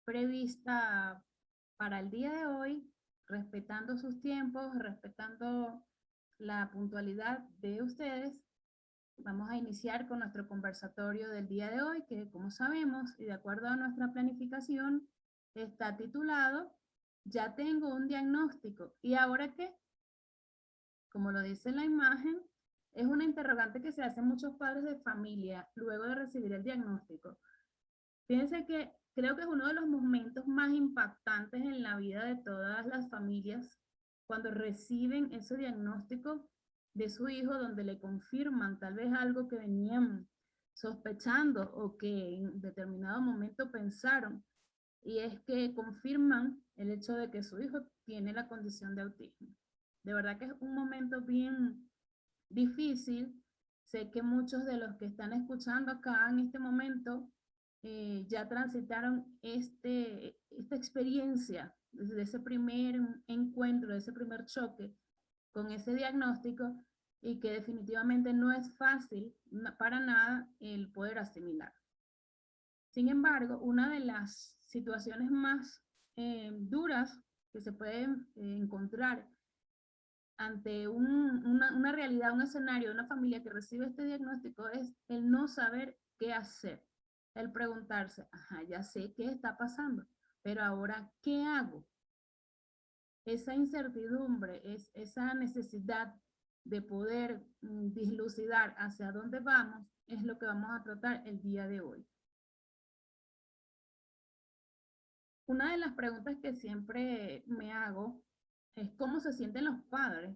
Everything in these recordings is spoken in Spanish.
prevista para el día de hoy, respetando sus tiempos, respetando la puntualidad de ustedes. Vamos a iniciar con nuestro conversatorio del día de hoy, que como sabemos, y de acuerdo a nuestra planificación, está titulado "Ya tengo un diagnóstico, ¿y ahora qué?". Como lo dice la imagen, es una interrogante que se hacen muchos padres de familia luego de recibir el diagnóstico. Fíjense que creo que es uno de los momentos más impactantes en la vida de todas las familias cuando reciben ese diagnóstico de su hijo, donde le confirman tal vez algo que venían sospechando o que en determinado momento pensaron, y es que confirman el hecho de que su hijo tiene la condición de autismo. De verdad que es un momento bien difícil. Sé que muchos de los que están escuchando acá en este momento ya transitaron esta experiencia de ese primer encuentro, de ese primer choque con ese diagnóstico, y que definitivamente no es fácil para nada el poder asimilar. Sin embargo, una de las situaciones más duras que se pueden encontrar ante una realidad, un escenario de una familia que recibe este diagnóstico es el no saber qué hacer. El preguntarse, ajá, ya sé qué está pasando, pero ahora, ¿qué hago? Esa incertidumbre, esa necesidad de poder dislucidar hacia dónde vamos, es lo que vamos a tratar el día de hoy. Una de las preguntas que siempre me hago es cómo se sienten los padres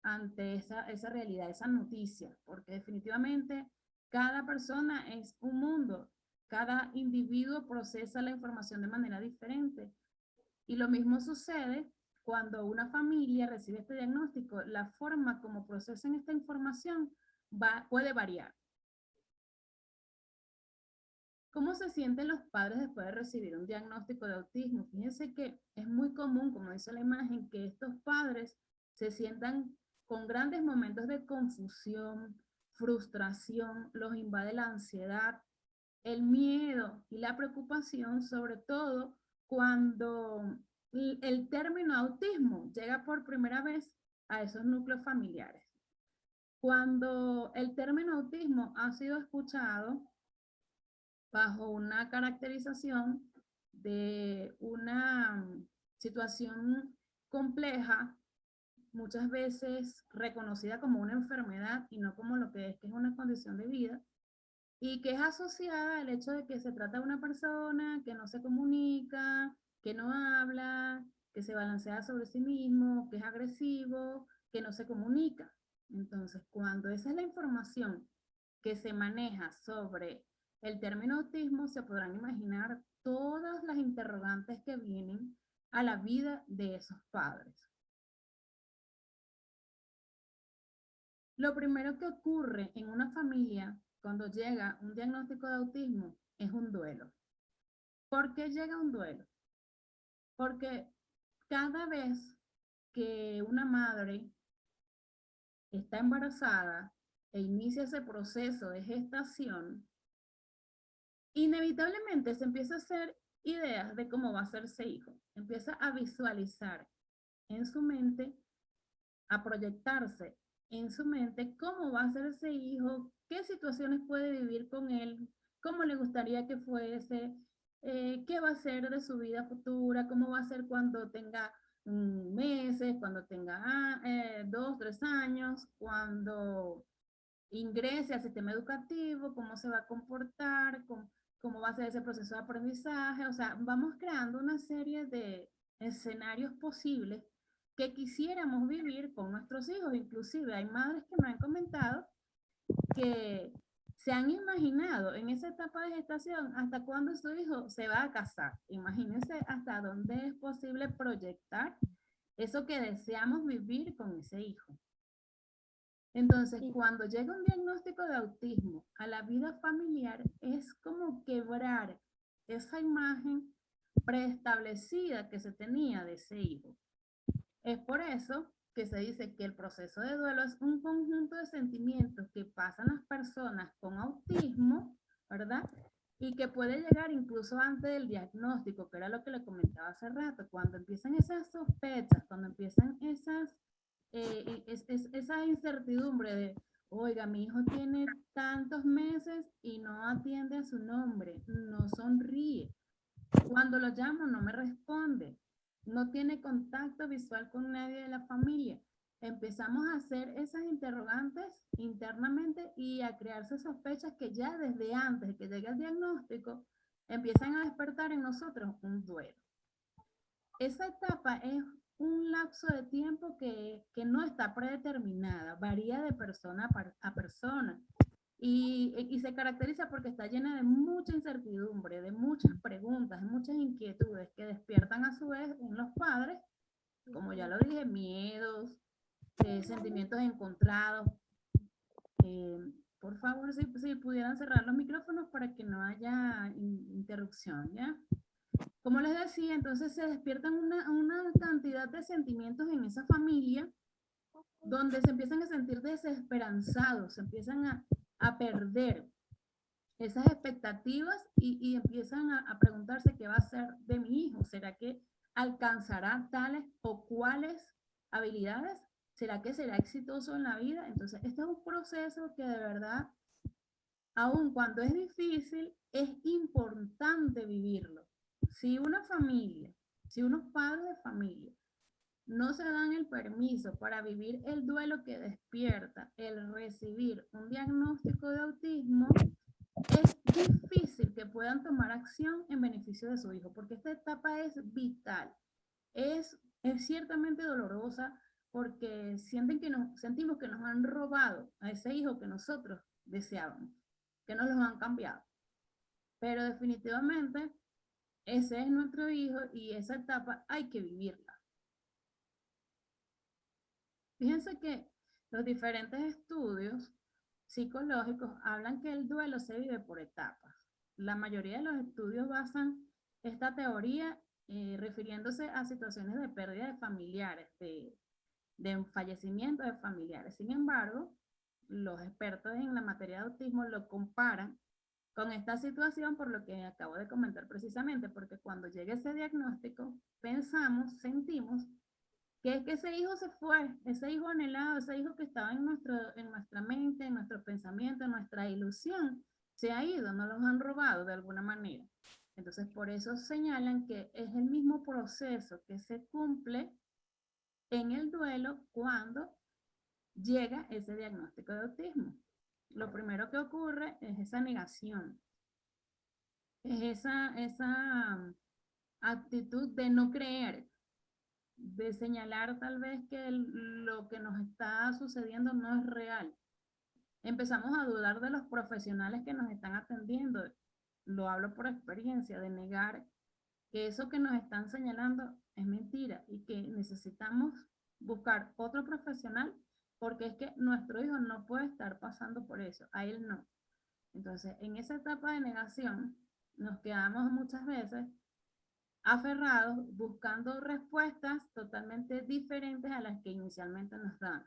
ante esa realidad, esa noticia, porque definitivamente cada persona es un mundo, cada individuo procesa la información de manera diferente. Y lo mismo sucede cuando una familia recibe este diagnóstico, la forma como procesan esta información puede variar. ¿Cómo se sienten los padres después de recibir un diagnóstico de autismo? Fíjense que es muy común, como dice la imagen, que estos padres se sientan con grandes momentos de confusión, frustración, los invade la ansiedad, el miedo y la preocupación, sobre todo cuando el término autismo llega por primera vez a esos núcleos familiares. Cuando el término autismo ha sido escuchado bajo una caracterización de una situación compleja, muchas veces reconocida como una enfermedad y no como lo que es una condición de vida, y que es asociada al hecho de que se trata de una persona que no se comunica, que no habla, que se balancea sobre sí mismo, que es agresivo, que no se comunica. Entonces, cuando esa es la información que se maneja sobre el término autismo, se podrán imaginar todas las interrogantes que vienen a la vida de esos padres. Lo primero que ocurre en una familia cuando llega un diagnóstico de autismo es un duelo. ¿Por qué llega un duelo? Porque cada vez que una madre está embarazada e inicia ese proceso de gestación, inevitablemente se empieza a hacer ideas de cómo va a ser ese hijo. Empieza a visualizar en su mente, a proyectarse en su mente cómo va a ser ese hijo, qué situaciones puede vivir con él, cómo le gustaría que fuese, qué va a ser de su vida futura, cómo va a ser cuando tenga meses, cuando tenga 2, 3 años, cuando ingrese al sistema educativo, cómo se va a comportar, cómo va a ser ese proceso de aprendizaje. O sea, vamos creando una serie de escenarios posibles que quisiéramos vivir con nuestros hijos. Inclusive hay madres que me han comentado que se han imaginado en esa etapa de gestación hasta cuándo su hijo se va a casar. Imagínense hasta dónde es posible proyectar eso que deseamos vivir con ese hijo. Entonces, cuando llega un diagnóstico de autismo a la vida familiar, es como quebrar esa imagen preestablecida que se tenía de ese hijo. Es por eso que se dice que el proceso de duelo es un conjunto de sentimientos que pasan las personas con autismo, ¿verdad? y que puede llegar incluso antes del diagnóstico, que era lo que le comentaba hace rato, cuando empiezan esas sospechas, cuando empiezan esa incertidumbre de, oiga, mi hijo tiene tantos meses y no atiende a su nombre, no sonríe. Cuando lo llamo no me responde, no tiene contacto visual con nadie de la familia. Empezamos a hacer esas interrogantes internamente y a crearse sospechas que ya desde antes de que llegue el diagnóstico empiezan a despertar en nosotros un duelo. Esa etapa es un lapso de tiempo que no está predeterminada, varía de persona a persona. Y se caracteriza porque está llena de mucha incertidumbre, de muchas preguntas, de muchas inquietudes que despiertan a su vez en los padres, como ya lo dije, miedos, sentimientos encontrados. Por favor, si pudieran cerrar los micrófonos para que no haya interrupción, ¿ya? Como les decía, entonces se despiertan una cantidad de sentimientos en esa familia donde se empiezan a sentir desesperanzados, se empiezan a perder esas expectativas y empiezan a preguntarse qué va a ser de mi hijo. ¿Será que alcanzará tales o cuáles habilidades? ¿Será que será exitoso en la vida? Entonces, este es un proceso que de verdad, aun cuando es difícil, es importante vivirlo. Si una familia, si unos padres de familia no se dan el permiso para vivir el duelo que despierta el recibir un diagnóstico de autismo, es difícil que puedan tomar acción en beneficio de su hijo, porque esta etapa es vital, es ciertamente dolorosa porque sentimos que nos han robado a ese hijo que nosotros deseábamos, que nos los han cambiado. Pero definitivamente ese es nuestro hijo y esa etapa hay que vivirla. Fíjense que los diferentes estudios psicológicos hablan que el duelo se vive por etapas. La mayoría de los estudios basan esta teoría refiriéndose a situaciones de pérdida de familiares, de fallecimiento de familiares. Sin embargo, los expertos en la materia de autismo lo comparan con esta situación por lo que acabo de comentar precisamente, porque cuando llega ese diagnóstico, pensamos, sentimos que es que ese hijo se fue, ese hijo anhelado, ese hijo que estaba en nuestra mente, en nuestro pensamiento, en nuestra ilusión, se ha ido, nos los han robado de alguna manera. Entonces, por eso señalan que es el mismo proceso que se cumple en el duelo cuando llega ese diagnóstico de autismo. Lo primero que ocurre es esa negación, es esa actitud de no creer, de señalar tal vez que lo que nos está sucediendo no es real. Empezamos a dudar de los profesionales que nos están atendiendo. Lo hablo por experiencia, de negar que eso que nos están señalando es mentira y que necesitamos buscar otro profesional porque es que nuestro hijo no puede estar pasando por eso, a él no. Entonces, en esa etapa de negación, nos quedamos muchas veces aferrados buscando respuestas totalmente diferentes a las que inicialmente nos dan.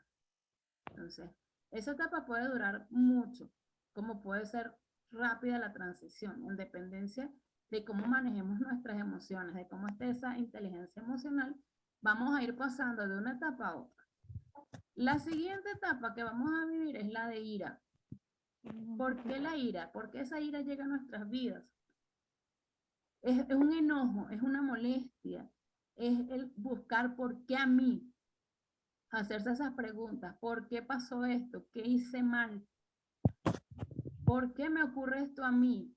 Entonces, esa etapa puede durar mucho, como puede ser rápida la transición, en dependencia de cómo manejemos nuestras emociones, de cómo esté esa inteligencia emocional, vamos a ir pasando de una etapa a otra. La siguiente etapa que vamos a vivir es la de ira. ¿Por qué la ira? ¿Por qué esa ira llega a nuestras vidas? Es un enojo, es una molestia, es el buscar por qué a mí, hacerse esas preguntas, ¿por qué pasó esto? ¿Qué hice mal? ¿Por qué me ocurre esto a mí?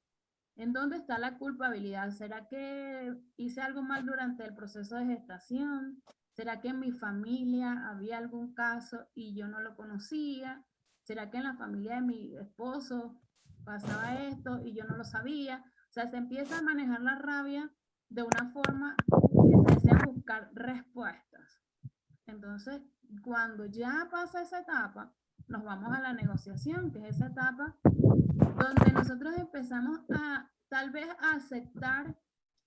¿En dónde está la culpabilidad? ¿Será que hice algo mal durante el proceso de gestación? ¿Será que en mi familia había algún caso y yo no lo conocía? ¿Será que en la familia de mi esposo pasaba esto y yo no lo sabía? O sea, se empieza a manejar la rabia de una forma que se desea buscar respuestas. Entonces, cuando ya pasa esa etapa, nos vamos a la negociación, que es esa etapa donde nosotros empezamos a tal vez a aceptar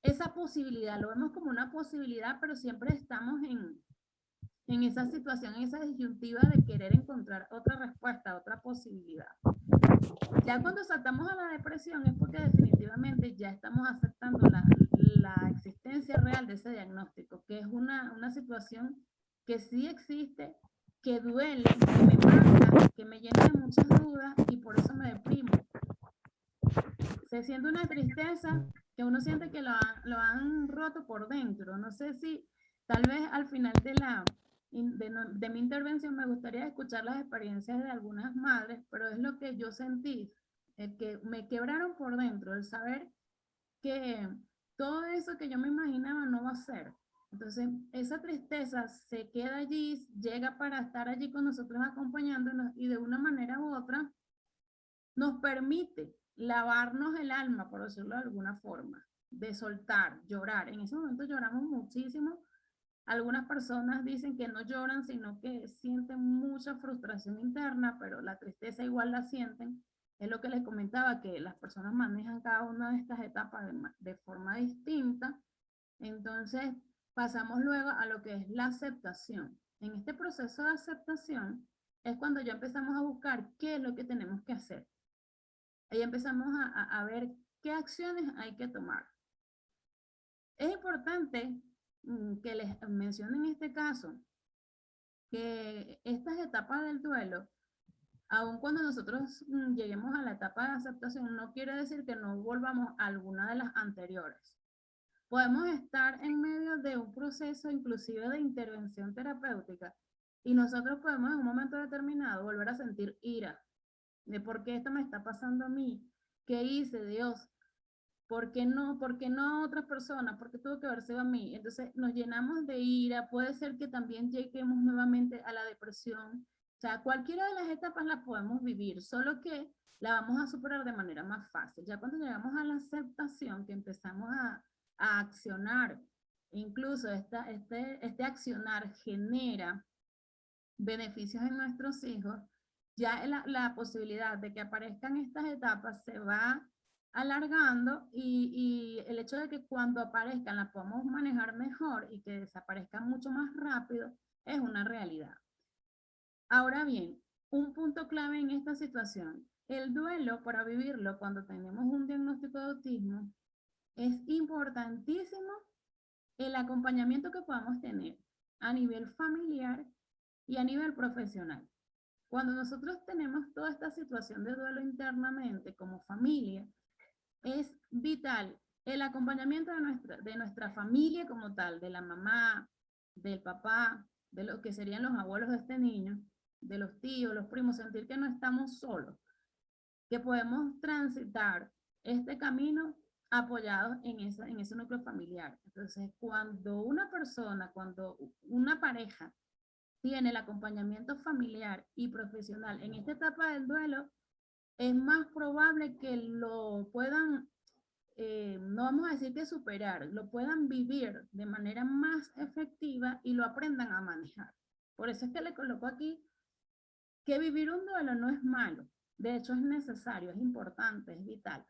esa posibilidad. Lo vemos como una posibilidad, pero siempre estamos en esa situación, en esa disyuntiva de querer encontrar otra respuesta, otra posibilidad. Ya cuando saltamos a la depresión es porque definitivamente ya estamos aceptando la existencia real de ese diagnóstico, que es una situación que sí existe, que duele, que me mata, que me llena de muchas dudas y por eso me deprimo. Se siente una tristeza que uno siente que lo han roto por dentro. No sé si tal vez al final de mi intervención me gustaría escuchar las experiencias de algunas madres, pero es lo que yo sentí, el que me quebraron por dentro, el saber que todo eso que yo me imaginaba no va a ser. Entonces, esa tristeza se queda allí, llega para estar allí con nosotros acompañándonos y de una manera u otra nos permite lavarnos el alma, por decirlo de alguna forma, de soltar, llorar. En ese momento lloramos muchísimo. Algunas personas dicen que no lloran, sino que sienten mucha frustración interna, pero la tristeza igual la sienten. Es lo que les comentaba, que las personas manejan cada una de estas etapas de forma distinta. Entonces, pasamos luego a lo que es la aceptación. En este proceso de aceptación es cuando ya empezamos a buscar qué es lo que tenemos que hacer. Ahí empezamos a ver qué acciones hay que tomar. Es importante que les mencionen en este caso que estas etapas del duelo, aun cuando nosotros lleguemos a la etapa de aceptación, no quiere decir que no volvamos a alguna de las anteriores. Podemos estar en medio de un proceso inclusive de intervención terapéutica y nosotros podemos en un momento determinado volver a sentir ira de por qué esto me está pasando a mí, qué hice, Dios, ¿por qué no a otras personas? ¿Por qué tuvo que haber sido a mí? Entonces nos llenamos de ira, puede ser que también lleguemos nuevamente a la depresión. O sea, cualquiera de las etapas la podemos vivir, solo que la vamos a superar de manera más fácil. Ya cuando llegamos a la aceptación, que empezamos a accionar, incluso este accionar genera beneficios en nuestros hijos, ya la posibilidad de que aparezcan estas etapas se va alargando y el hecho de que cuando aparezcan las podamos manejar mejor y que desaparezcan mucho más rápido es una realidad. Ahora bien, un punto clave en esta situación, el duelo para vivirlo cuando tenemos un diagnóstico de autismo, es importantísimo el acompañamiento que podamos tener a nivel familiar y a nivel profesional. Cuando nosotros tenemos toda esta situación de duelo internamente como familia, es vital el acompañamiento de nuestra familia como tal, de la mamá, del papá, de lo que serían los abuelos de este niño, de los tíos, los primos, sentir que no estamos solos, que podemos transitar este camino apoyados en ese núcleo familiar. Entonces, cuando una persona, cuando una pareja tiene el acompañamiento familiar y profesional en esta etapa del duelo, es más probable que lo puedan, no vamos a decir que superar, lo puedan vivir de manera más efectiva y lo aprendan a manejar. Por eso es que le coloco aquí que vivir un duelo no es malo, de hecho es necesario, es importante, es vital.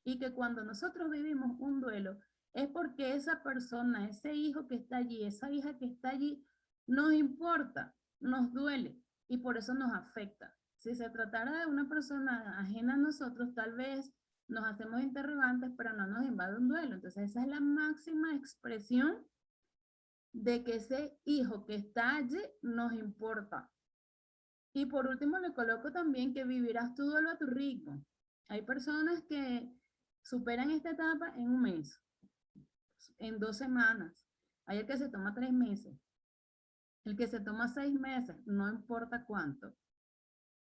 Y que cuando nosotros vivimos un duelo es porque esa persona, ese hijo que está allí, esa hija que está allí, nos importa, nos duele y por eso nos afecta. Si se tratara de una persona ajena a nosotros, tal vez nos hacemos interrogantes, pero no nos invade un duelo. Entonces esa es la máxima expresión de que ese hijo que está allí nos importa. Y por último le coloco también que vivirás tu duelo a tu ritmo. Hay personas que superan esta etapa en un mes, en 2 semanas. Hay el que se toma 3 meses, el que se toma 6 meses, no importa cuánto.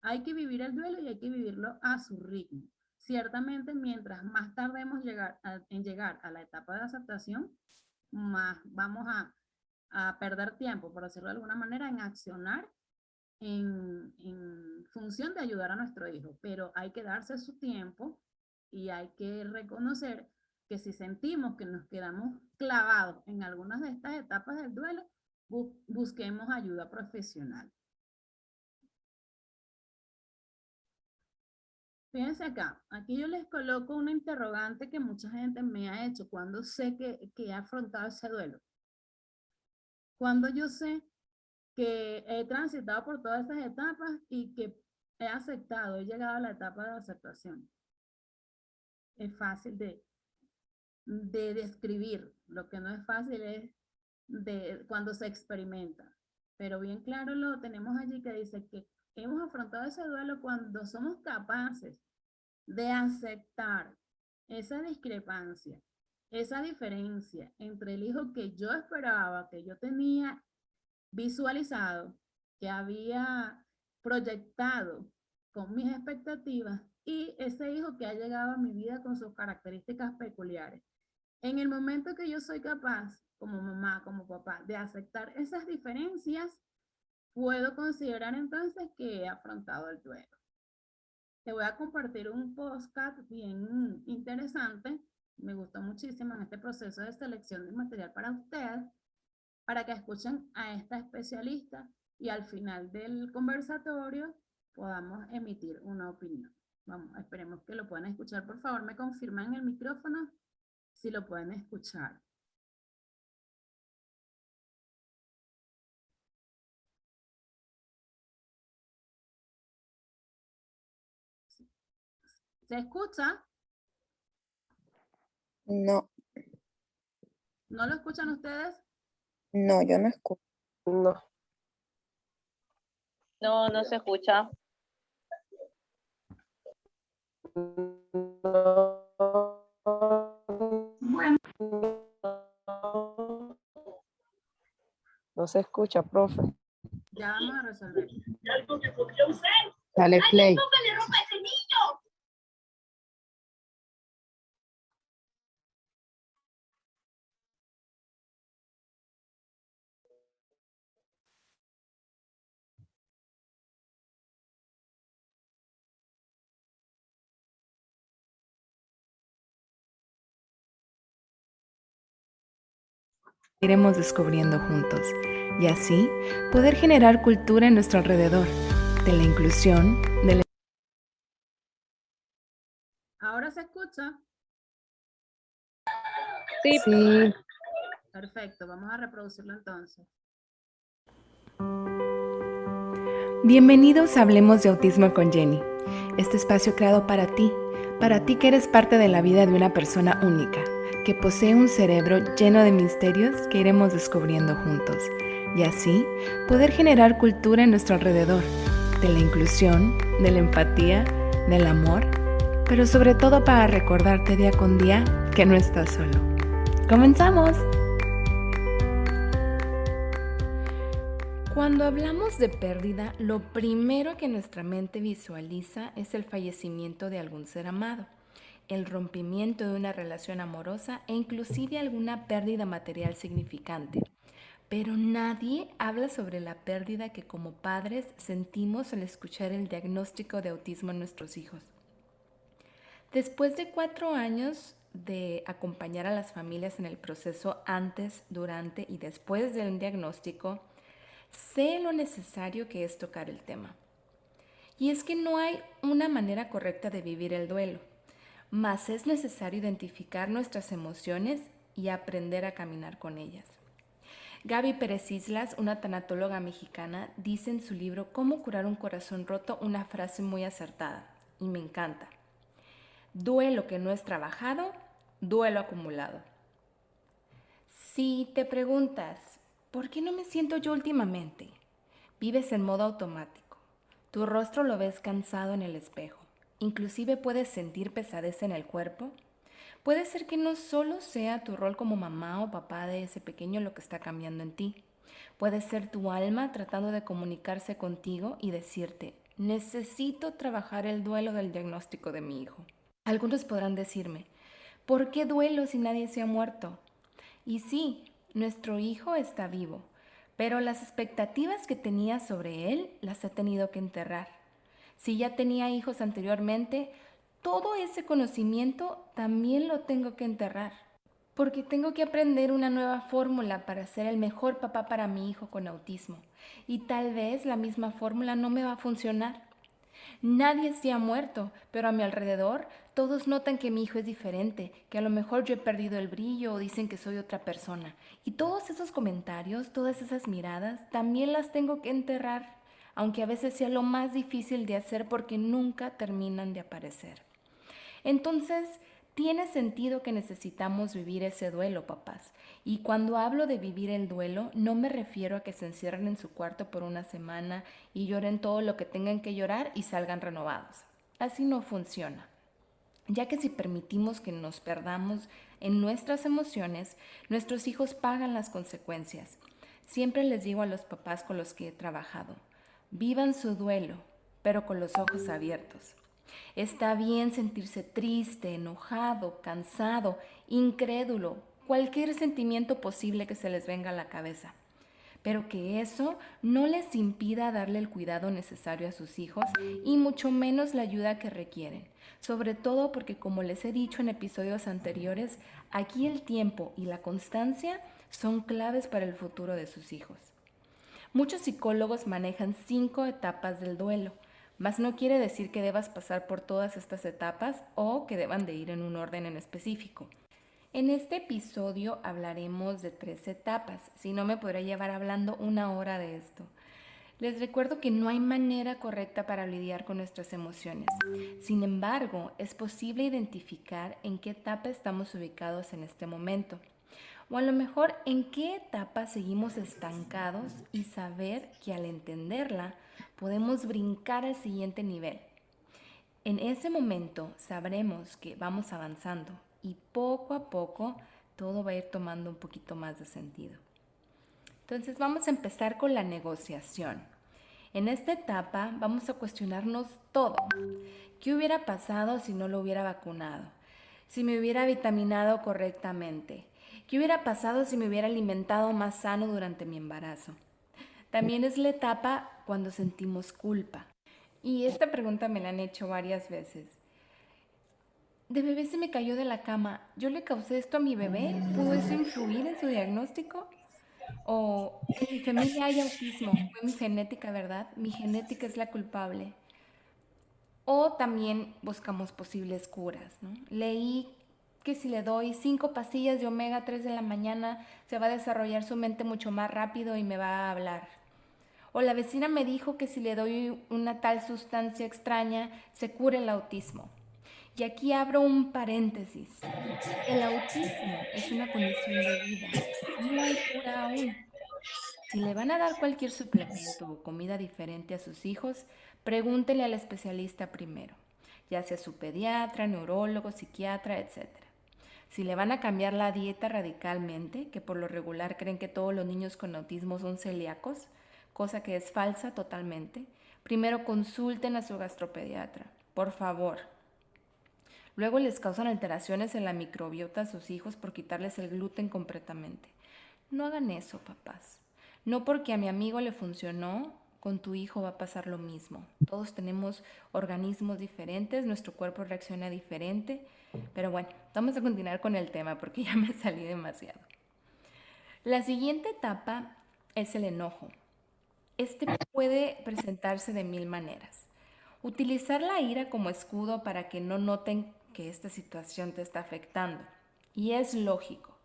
Hay que vivir el duelo y hay que vivirlo a su ritmo. Ciertamente, mientras más tardemos en llegar a la etapa de aceptación, más vamos a perder tiempo, por decirlo de alguna manera, en accionar en función de ayudar a nuestro hijo, pero hay que darse su tiempo y hay que reconocer que si sentimos que nos quedamos clavados en algunas de estas etapas del duelo, busquemos ayuda profesional. Fíjense acá, aquí yo les coloco una interrogante que mucha gente me ha hecho cuando sé que he afrontado ese duelo. Cuando yo sé que he transitado por todas estas etapas y que he aceptado, he llegado a la etapa de aceptación. Es fácil de describir, lo que no es fácil es de cuando se experimenta. Pero bien claro lo tenemos allí que dice que hemos afrontado ese duelo cuando somos capaces de aceptar esa discrepancia, esa diferencia entre el hijo que yo esperaba, que yo tenía visualizado, que había proyectado con mis expectativas y ese hijo que ha llegado a mi vida con sus características peculiares. En el momento que yo soy capaz, como mamá, como papá, de aceptar esas diferencias, puedo considerar entonces que he afrontado el duelo. Te voy a compartir un podcast bien interesante. Me gustó muchísimo en este proceso de selección de material para ustedes, para que escuchen a esta especialista y al final del conversatorio podamos emitir una opinión. Vamos, esperemos que lo puedan escuchar. Por favor, me confirman el micrófono si lo pueden escuchar. ¿Se escucha? No, ¿No lo escuchan ustedes? no, yo no escucho. No. No, no se escucha. Bueno, No se escucha, profe. ya vamos a resolver. Dale play. Iremos descubriendo juntos y así poder generar cultura en nuestro alrededor, de la inclusión, de la... ¿Ahora se escucha? Sí, Perfecto, vamos a reproducirlo entonces. Bienvenidos a Hablemos de Autismo con Jenny, este espacio creado para ti que eres parte de la vida de una persona única, que posee un cerebro lleno de misterios que iremos descubriendo juntos, y así poder generar cultura en nuestro alrededor, de la inclusión, de la empatía, del amor, pero sobre todo para recordarte día con día que no estás solo. ¡Comenzamos! Cuando hablamos de pérdida, lo primero que nuestra mente visualiza es el fallecimiento de algún ser amado, el rompimiento de una relación amorosa e inclusive alguna pérdida material significante. Pero nadie habla sobre la pérdida que como padres sentimos al escuchar el diagnóstico de autismo en nuestros hijos. Después de 4 años de acompañar a las familias en el proceso antes, durante y después del diagnóstico, sé lo necesario que es tocar el tema. Y es que no hay una manera correcta de vivir el duelo, mas es necesario identificar nuestras emociones y aprender a caminar con ellas. Gaby Pérez Islas, una tanatóloga mexicana, dice en su libro Cómo curar un corazón roto una frase muy acertada, y me encanta. Duelo que no es trabajado, duelo acumulado. Si te preguntas, ¿por qué no me siento yo últimamente? Vives en modo automático. Tu rostro lo ves cansado en el espejo. Inclusive puedes sentir pesadez en el cuerpo. Puede ser que no solo sea tu rol como mamá o papá de ese pequeño lo que está cambiando en ti. Puede ser tu alma tratando de comunicarse contigo y decirte, necesito trabajar el duelo del diagnóstico de mi hijo. Algunos podrán decirme, ¿por qué duelo si nadie se ha muerto? Y sí, nuestro hijo está vivo, pero las expectativas que tenía sobre él las ha tenido que enterrar. Si ya tenía hijos anteriormente, todo ese conocimiento también lo tengo que enterrar, porque tengo que aprender una nueva fórmula para ser el mejor papá para mi hijo con autismo. Y tal vez la misma fórmula no me va a funcionar. Nadie se ha muerto, pero a mi alrededor todos notan que mi hijo es diferente, que a lo mejor yo he perdido el brillo o dicen que soy otra persona. Y todos esos comentarios, todas esas miradas, también las tengo que enterrar aunque a veces sea lo más difícil de hacer porque nunca terminan de aparecer. Entonces, tiene sentido que necesitamos vivir ese duelo, papás. Y cuando hablo de vivir el duelo, no me refiero a que se encierren en su cuarto por una semana y lloren todo lo que tengan que llorar y salgan renovados. Así no funciona. Ya que si permitimos que nos perdamos en nuestras emociones, nuestros hijos pagan las consecuencias. Siempre les digo a los papás con los que he trabajado, vivan su duelo, pero con los ojos abiertos. Está bien sentirse triste, enojado, cansado, incrédulo, cualquier sentimiento posible que se les venga a la cabeza. Pero que eso no les impida darle el cuidado necesario a sus hijos y mucho menos la ayuda que requieren. Sobre todo porque, como les he dicho en episodios anteriores, aquí el tiempo y la constancia son claves para el futuro de sus hijos. Muchos psicólogos manejan 5 etapas del duelo, mas no quiere decir que debas pasar por todas estas etapas o que deban de ir en un orden en específico. En este episodio hablaremos de 3 etapas, si no me podré llevar hablando 1 hora de esto. Les recuerdo que no hay manera correcta para lidiar con nuestras emociones. Sin embargo, es posible identificar en qué etapa estamos ubicados en este momento. O a lo mejor en qué etapa seguimos estancados y saber que al entenderla podemos brincar al siguiente nivel. En ese momento sabremos que vamos avanzando y poco a poco todo va a ir tomando un poquito más de sentido. Entonces vamos a empezar con la negociación. En esta etapa vamos a cuestionarnos todo. ¿Qué hubiera pasado si no lo hubiera vacunado? Si me hubiera vitaminado correctamente. ¿Qué hubiera pasado si me hubiera alimentado más sano durante mi embarazo? También es la etapa cuando sentimos culpa. Y esta pregunta me la han hecho varias veces. De bebé se me cayó de la cama. ¿Yo le causé esto a mi bebé? ¿Pudo eso influir en su diagnóstico? O en mi familia hay autismo. Fue mi genética, ¿verdad? Mi genética es la culpable. O también buscamos posibles curas, ¿no? Leí que si le doy 5 pastillas de omega 3 en la mañana, se va a desarrollar su mente mucho más rápido y me va a hablar. O la vecina me dijo que si le doy una tal sustancia extraña, se cura el autismo. Y aquí abro un paréntesis. El autismo es una condición de vida. No hay cura aún. Si le van a dar cualquier suplemento o comida diferente a sus hijos, pregúntele al especialista primero, ya sea su pediatra, neurólogo, psiquiatra, etc. Si le van a cambiar la dieta radicalmente, que por lo regular creen que todos los niños con autismo son celíacos, cosa que es falsa totalmente, primero consulten a su gastropediatra, por favor. Luego les causan alteraciones en la microbiota a sus hijos por quitarles el gluten completamente. No hagan eso, papás. No porque a mi amigo le funcionó, con tu hijo va a pasar lo mismo. Todos tenemos organismos diferentes, nuestro cuerpo reacciona diferente. Pero bueno, vamos a continuar con el tema porque ya me salí demasiado. La siguiente etapa es el enojo. Este puede presentarse de 1000 maneras. Utilizar la ira como escudo para que no noten que esta situación te está afectando. Y es lógico.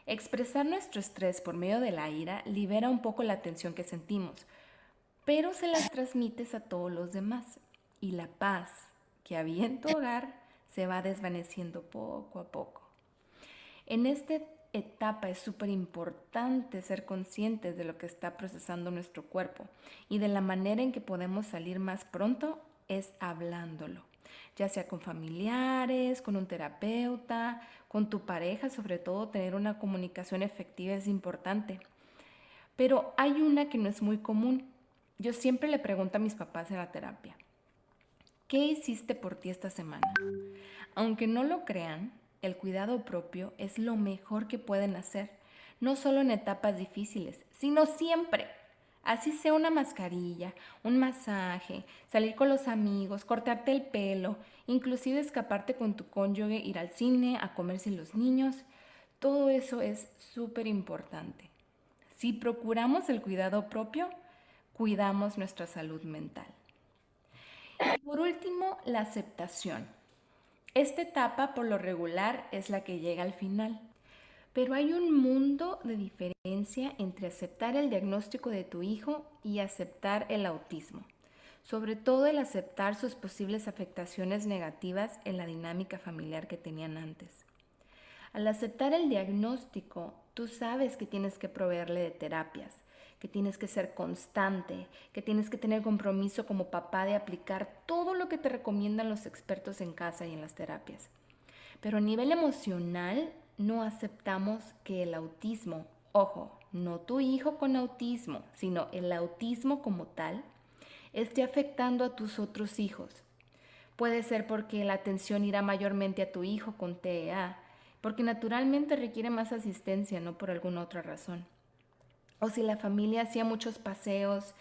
Expresar nuestro estrés por medio de la ira libera un poco la tensión que sentimos, pero se las transmites a todos los demás. Y la paz que había en tu hogar se va desvaneciendo poco a poco. En esta etapa es súper importante ser conscientes de lo que está procesando nuestro cuerpo y de la manera en que podemos salir más pronto es hablándolo, ya sea con familiares, con un terapeuta, con tu pareja, sobre todo tener una comunicación efectiva es importante. Pero hay una que no es muy común. Yo siempre le pregunto a mis papás en la terapia, ¿qué hiciste por ti esta semana? Aunque no lo crean, el cuidado propio es lo mejor que pueden hacer, no solo en etapas difíciles, sino siempre. Así sea una mascarilla, un masaje, salir con los amigos, cortarte el pelo, inclusive escaparte con tu cónyuge, ir al cine, a comer sin los niños. Todo eso es súper importante. Si procuramos el cuidado propio, cuidamos nuestra salud mental. Y por último, la aceptación. Esta etapa por lo regular es la que llega al final, Pero hay un mundo de diferencia entre aceptar el diagnóstico de tu hijo y aceptar el autismo. Sobre todo el aceptar sus posibles afectaciones negativas en la dinámica familiar que tenían antes. Al aceptar el diagnóstico, tú sabes que tienes que proveerle de terapias, que tienes que ser constante, que tienes que tener compromiso como papá de aplicar todo lo que te recomiendan los expertos en casa y en las terapias. Pero a nivel emocional, no aceptamos que el autismo, ojo, no tu hijo con autismo, sino el autismo como tal, esté afectando a tus otros hijos. Puede ser porque la atención irá mayormente a tu hijo con TEA, porque naturalmente requiere más asistencia, no por alguna otra razón. O si la familia hacía muchos paseos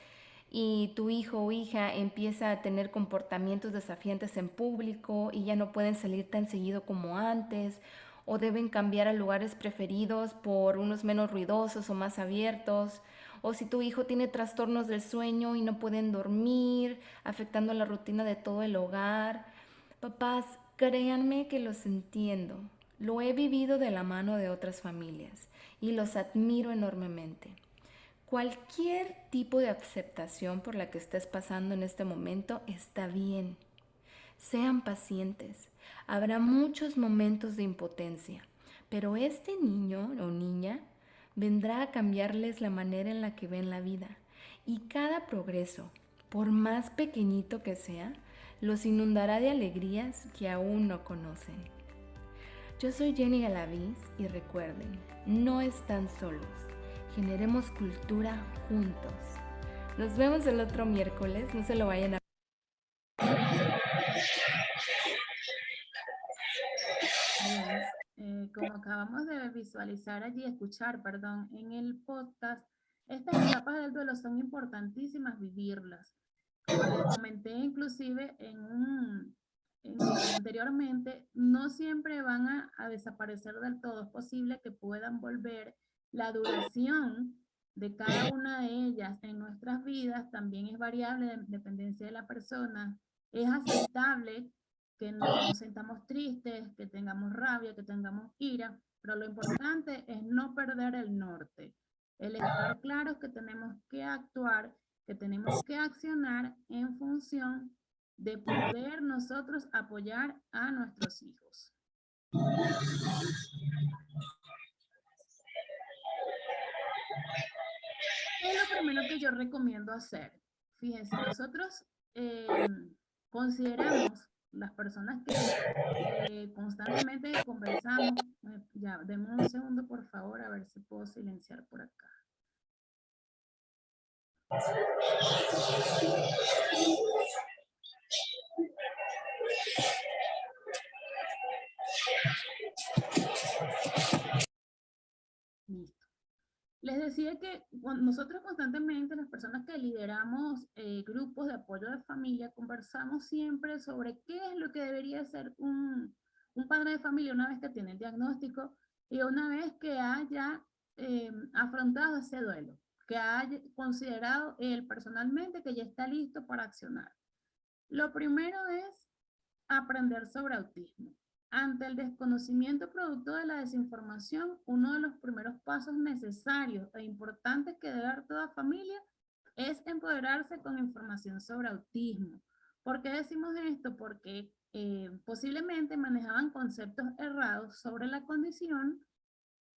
y tu hijo o hija empieza a tener comportamientos desafiantes en público y ya no pueden salir tan seguido como antes, o deben cambiar a lugares preferidos por unos menos ruidosos o más abiertos, o si tu hijo tiene trastornos del sueño y no pueden dormir, afectando la rutina de todo el hogar. Papás, créanme que los entiendo. Lo he vivido de la mano de otras familias y los admiro enormemente. Cualquier tipo de aceptación por la que estés pasando en este momento está bien. Sean pacientes. Habrá muchos momentos de impotencia, pero este niño o niña vendrá a cambiarles la manera en la que ven la vida. Y cada progreso, por más pequeñito que sea, los inundará de alegrías que aún no conocen. Yo soy Jenny Galaviz y recuerden, no están solos. Generemos cultura juntos. Nos vemos el otro miércoles, no se lo vayan a... Bien, como acabamos de visualizar allí, escuchar, perdón, en el podcast, estas etapas del duelo son importantísimas vivirlas. Como les comenté inclusive anteriormente, no siempre van a desaparecer del todo. Es posible que puedan volver. La duración de cada una de ellas en nuestras vidas también es variable en dependencia de la persona. Es aceptable que nos sentamos tristes, que tengamos rabia, que tengamos ira, pero lo importante es no perder el norte. El estar claros que tenemos que actuar, que tenemos que accionar en función de poder nosotros apoyar a nuestros hijos. ¿Qué es lo primero que yo recomiendo hacer? Fíjense, nosotros consideramos las personas que constantemente conversamos, ya, denme un segundo por favor, a ver si puedo silenciar por acá. Listo. Les decía que nosotros constantemente, las personas que lideramos grupos de apoyo de familia, conversamos siempre sobre qué es lo que debería ser un padre de familia una vez que tiene el diagnóstico y una vez que haya afrontado ese duelo, que haya considerado él personalmente que ya está listo para accionar. Lo primero es aprender sobre autismo. Ante el desconocimiento producto de la desinformación, uno de los primeros pasos necesarios e importantes que debe dar toda familia es empoderarse con información sobre autismo. ¿Por qué decimos esto? Porque posiblemente manejaban conceptos errados sobre la condición,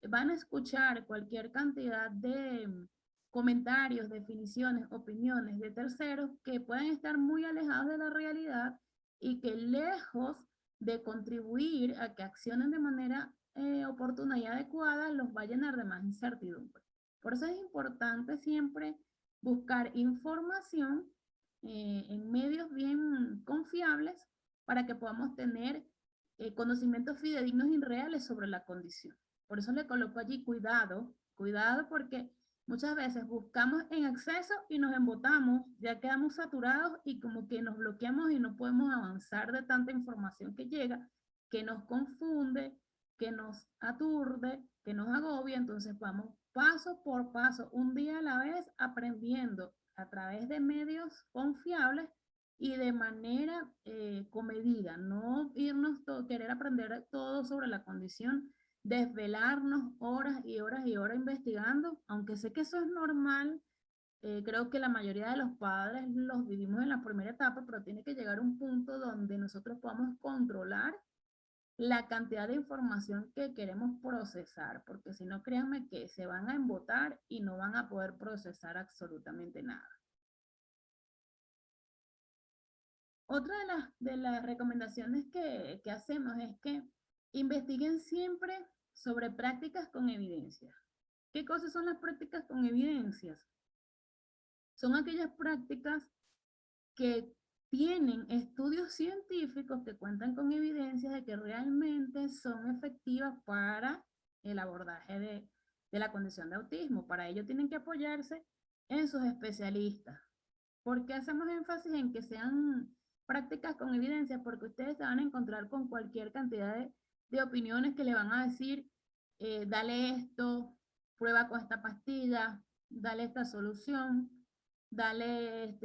van a escuchar cualquier cantidad de comentarios, definiciones, opiniones de terceros que pueden estar muy alejados de la realidad y que lejos de contribuir a que accionen de manera oportuna y adecuada, los va a llenar de más incertidumbre. Por eso es importante siempre buscar información en medios bien confiables para que podamos tener conocimientos fidedignos y reales sobre la condición. Por eso le coloco allí cuidado, cuidado porque muchas veces buscamos en exceso y nos embotamos, ya quedamos saturados y como que nos bloqueamos y no podemos avanzar de tanta información que llega, que nos confunde, que nos aturde, que nos agobia. Entonces vamos paso por paso, un día a la vez, aprendiendo a través de medios confiables y de manera comedida, no irnos querer aprender todo sobre la condición desvelarnos horas y horas y horas investigando, aunque sé que eso es normal. Creo que la mayoría de los padres los vivimos en la primera etapa, pero tiene que llegar un punto donde nosotros podamos controlar la cantidad de información que queremos procesar, porque si no, créanme que se van a embotar y no van a poder procesar absolutamente nada. Otra de las recomendaciones que hacemos es que investiguen siempre sobre prácticas con evidencia. ¿Qué cosas son las prácticas con evidencias? Son aquellas prácticas que tienen estudios científicos que cuentan con evidencias de que realmente son efectivas para el abordaje de la condición de autismo. Para ello tienen que apoyarse en sus especialistas. ¿Por qué hacemos énfasis en que sean prácticas con evidencia? Porque ustedes se van a encontrar con cualquier cantidad de opiniones que le van a decir, dale esto, prueba con esta pastilla, dale esta solución, dale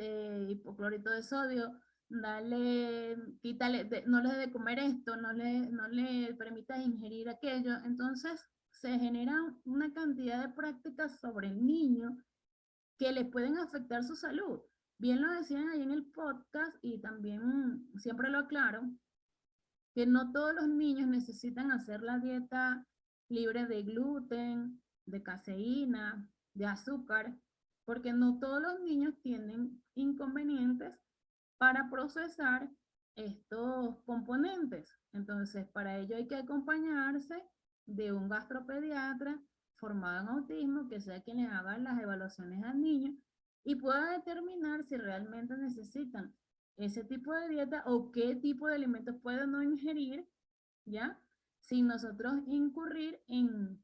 hipoclorito de sodio, dale, quítale, no le debe comer esto, no le permitas ingerir aquello. Entonces se genera una cantidad de prácticas sobre el niño que le pueden afectar su salud. Bien lo decían ahí en el podcast y también siempre lo aclaro, que no todos los niños necesitan hacer la dieta libre de gluten, de caseína, de azúcar, porque no todos los niños tienen inconvenientes para procesar estos componentes. Entonces, para ello hay que acompañarse de un gastropediatra formado en autismo, que sea quien le haga las evaluaciones al niño y pueda determinar si realmente necesitan ese tipo de dieta o qué tipo de alimentos pueden no ingerir, ¿ya? Sin nosotros incurrir en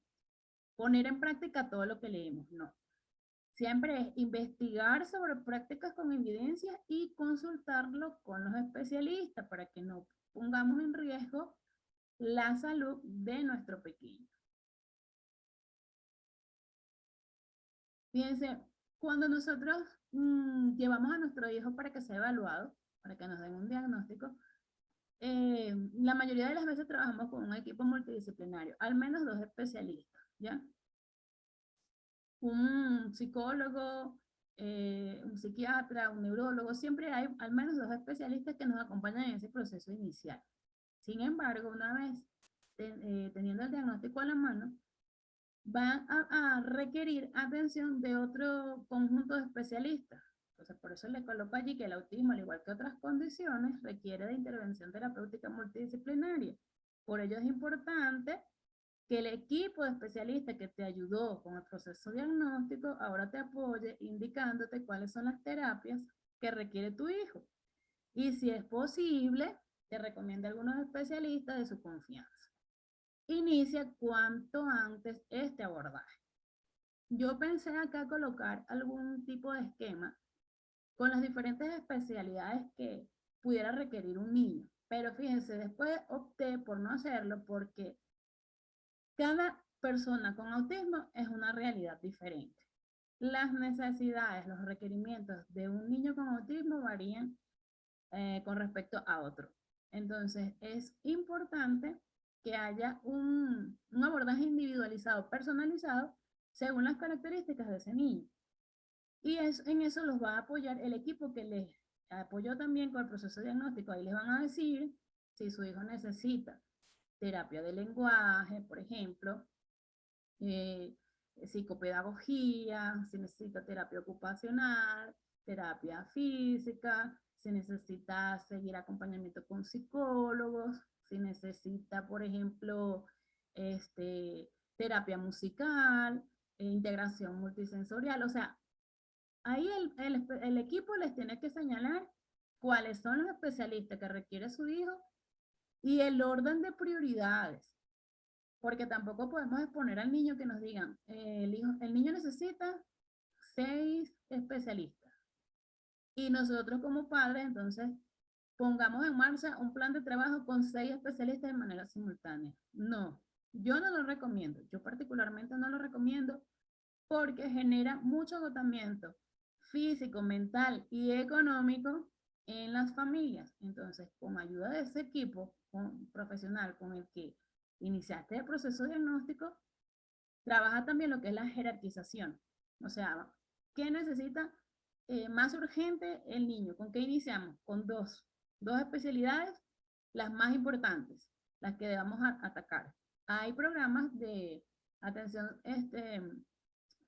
poner en práctica todo lo que leemos, no. Siempre es investigar sobre prácticas con evidencia y consultarlo con los especialistas para que no pongamos en riesgo la salud de nuestro pequeño. Fíjense, cuando nosotros llevamos a nuestro hijo para que sea evaluado, para que nos den un diagnóstico, la mayoría de las veces trabajamos con un equipo multidisciplinario, al menos 2 especialistas, ¿ya? Un psicólogo, un psiquiatra, un neurólogo, siempre hay al menos 2 especialistas que nos acompañan en ese proceso inicial. Sin embargo, una vez teniendo el diagnóstico a la mano, van a requerir atención de otro conjunto de especialistas. Entonces, por eso le coloco allí que el autismo, al igual que otras condiciones, requiere de intervención terapéutica multidisciplinaria. Por ello es importante que el equipo de especialistas que te ayudó con el proceso diagnóstico ahora te apoye indicándote cuáles son las terapias que requiere tu hijo. Y si es posible, te recomienda a algunos especialistas de su confianza. Inicia cuanto antes este abordaje. Yo pensé acá colocar algún tipo de esquema con las diferentes especialidades que pudiera requerir un niño. Pero fíjense, después opté por no hacerlo porque cada persona con autismo es una realidad diferente. Las necesidades, los requerimientos de un niño con autismo varían con respecto a otro. Entonces, es importante que haya un abordaje individualizado, personalizado, según las características de ese niño. Y en eso los va a apoyar el equipo que les apoyó también con el proceso diagnóstico. Ahí les van a decir si su hijo necesita terapia de lenguaje, por ejemplo, psicopedagogía, si necesita terapia ocupacional, terapia física, si necesita seguir acompañamiento con psicólogos, si necesita, por ejemplo, terapia musical, integración multisensorial. O sea, ahí el equipo les tiene que señalar cuáles son los especialistas que requiere su hijo y el orden de prioridades. Porque tampoco podemos exponer al niño que nos digan, el niño necesita 6 especialistas. Y nosotros como padres, entonces, pongamos en marcha un plan de trabajo con 6 especialistas de manera simultánea. No, yo no lo recomiendo. Yo particularmente no lo recomiendo porque genera mucho agotamiento físico, mental y económico en las familias. Entonces, con ayuda de ese equipo profesional con el que iniciaste el proceso diagnóstico, trabaja también lo que es la jerarquización. O sea, ¿qué necesita más urgente el niño? ¿Con qué iniciamos? Con dos especialidades, las más importantes, las que debamos atacar. Hay programas de atención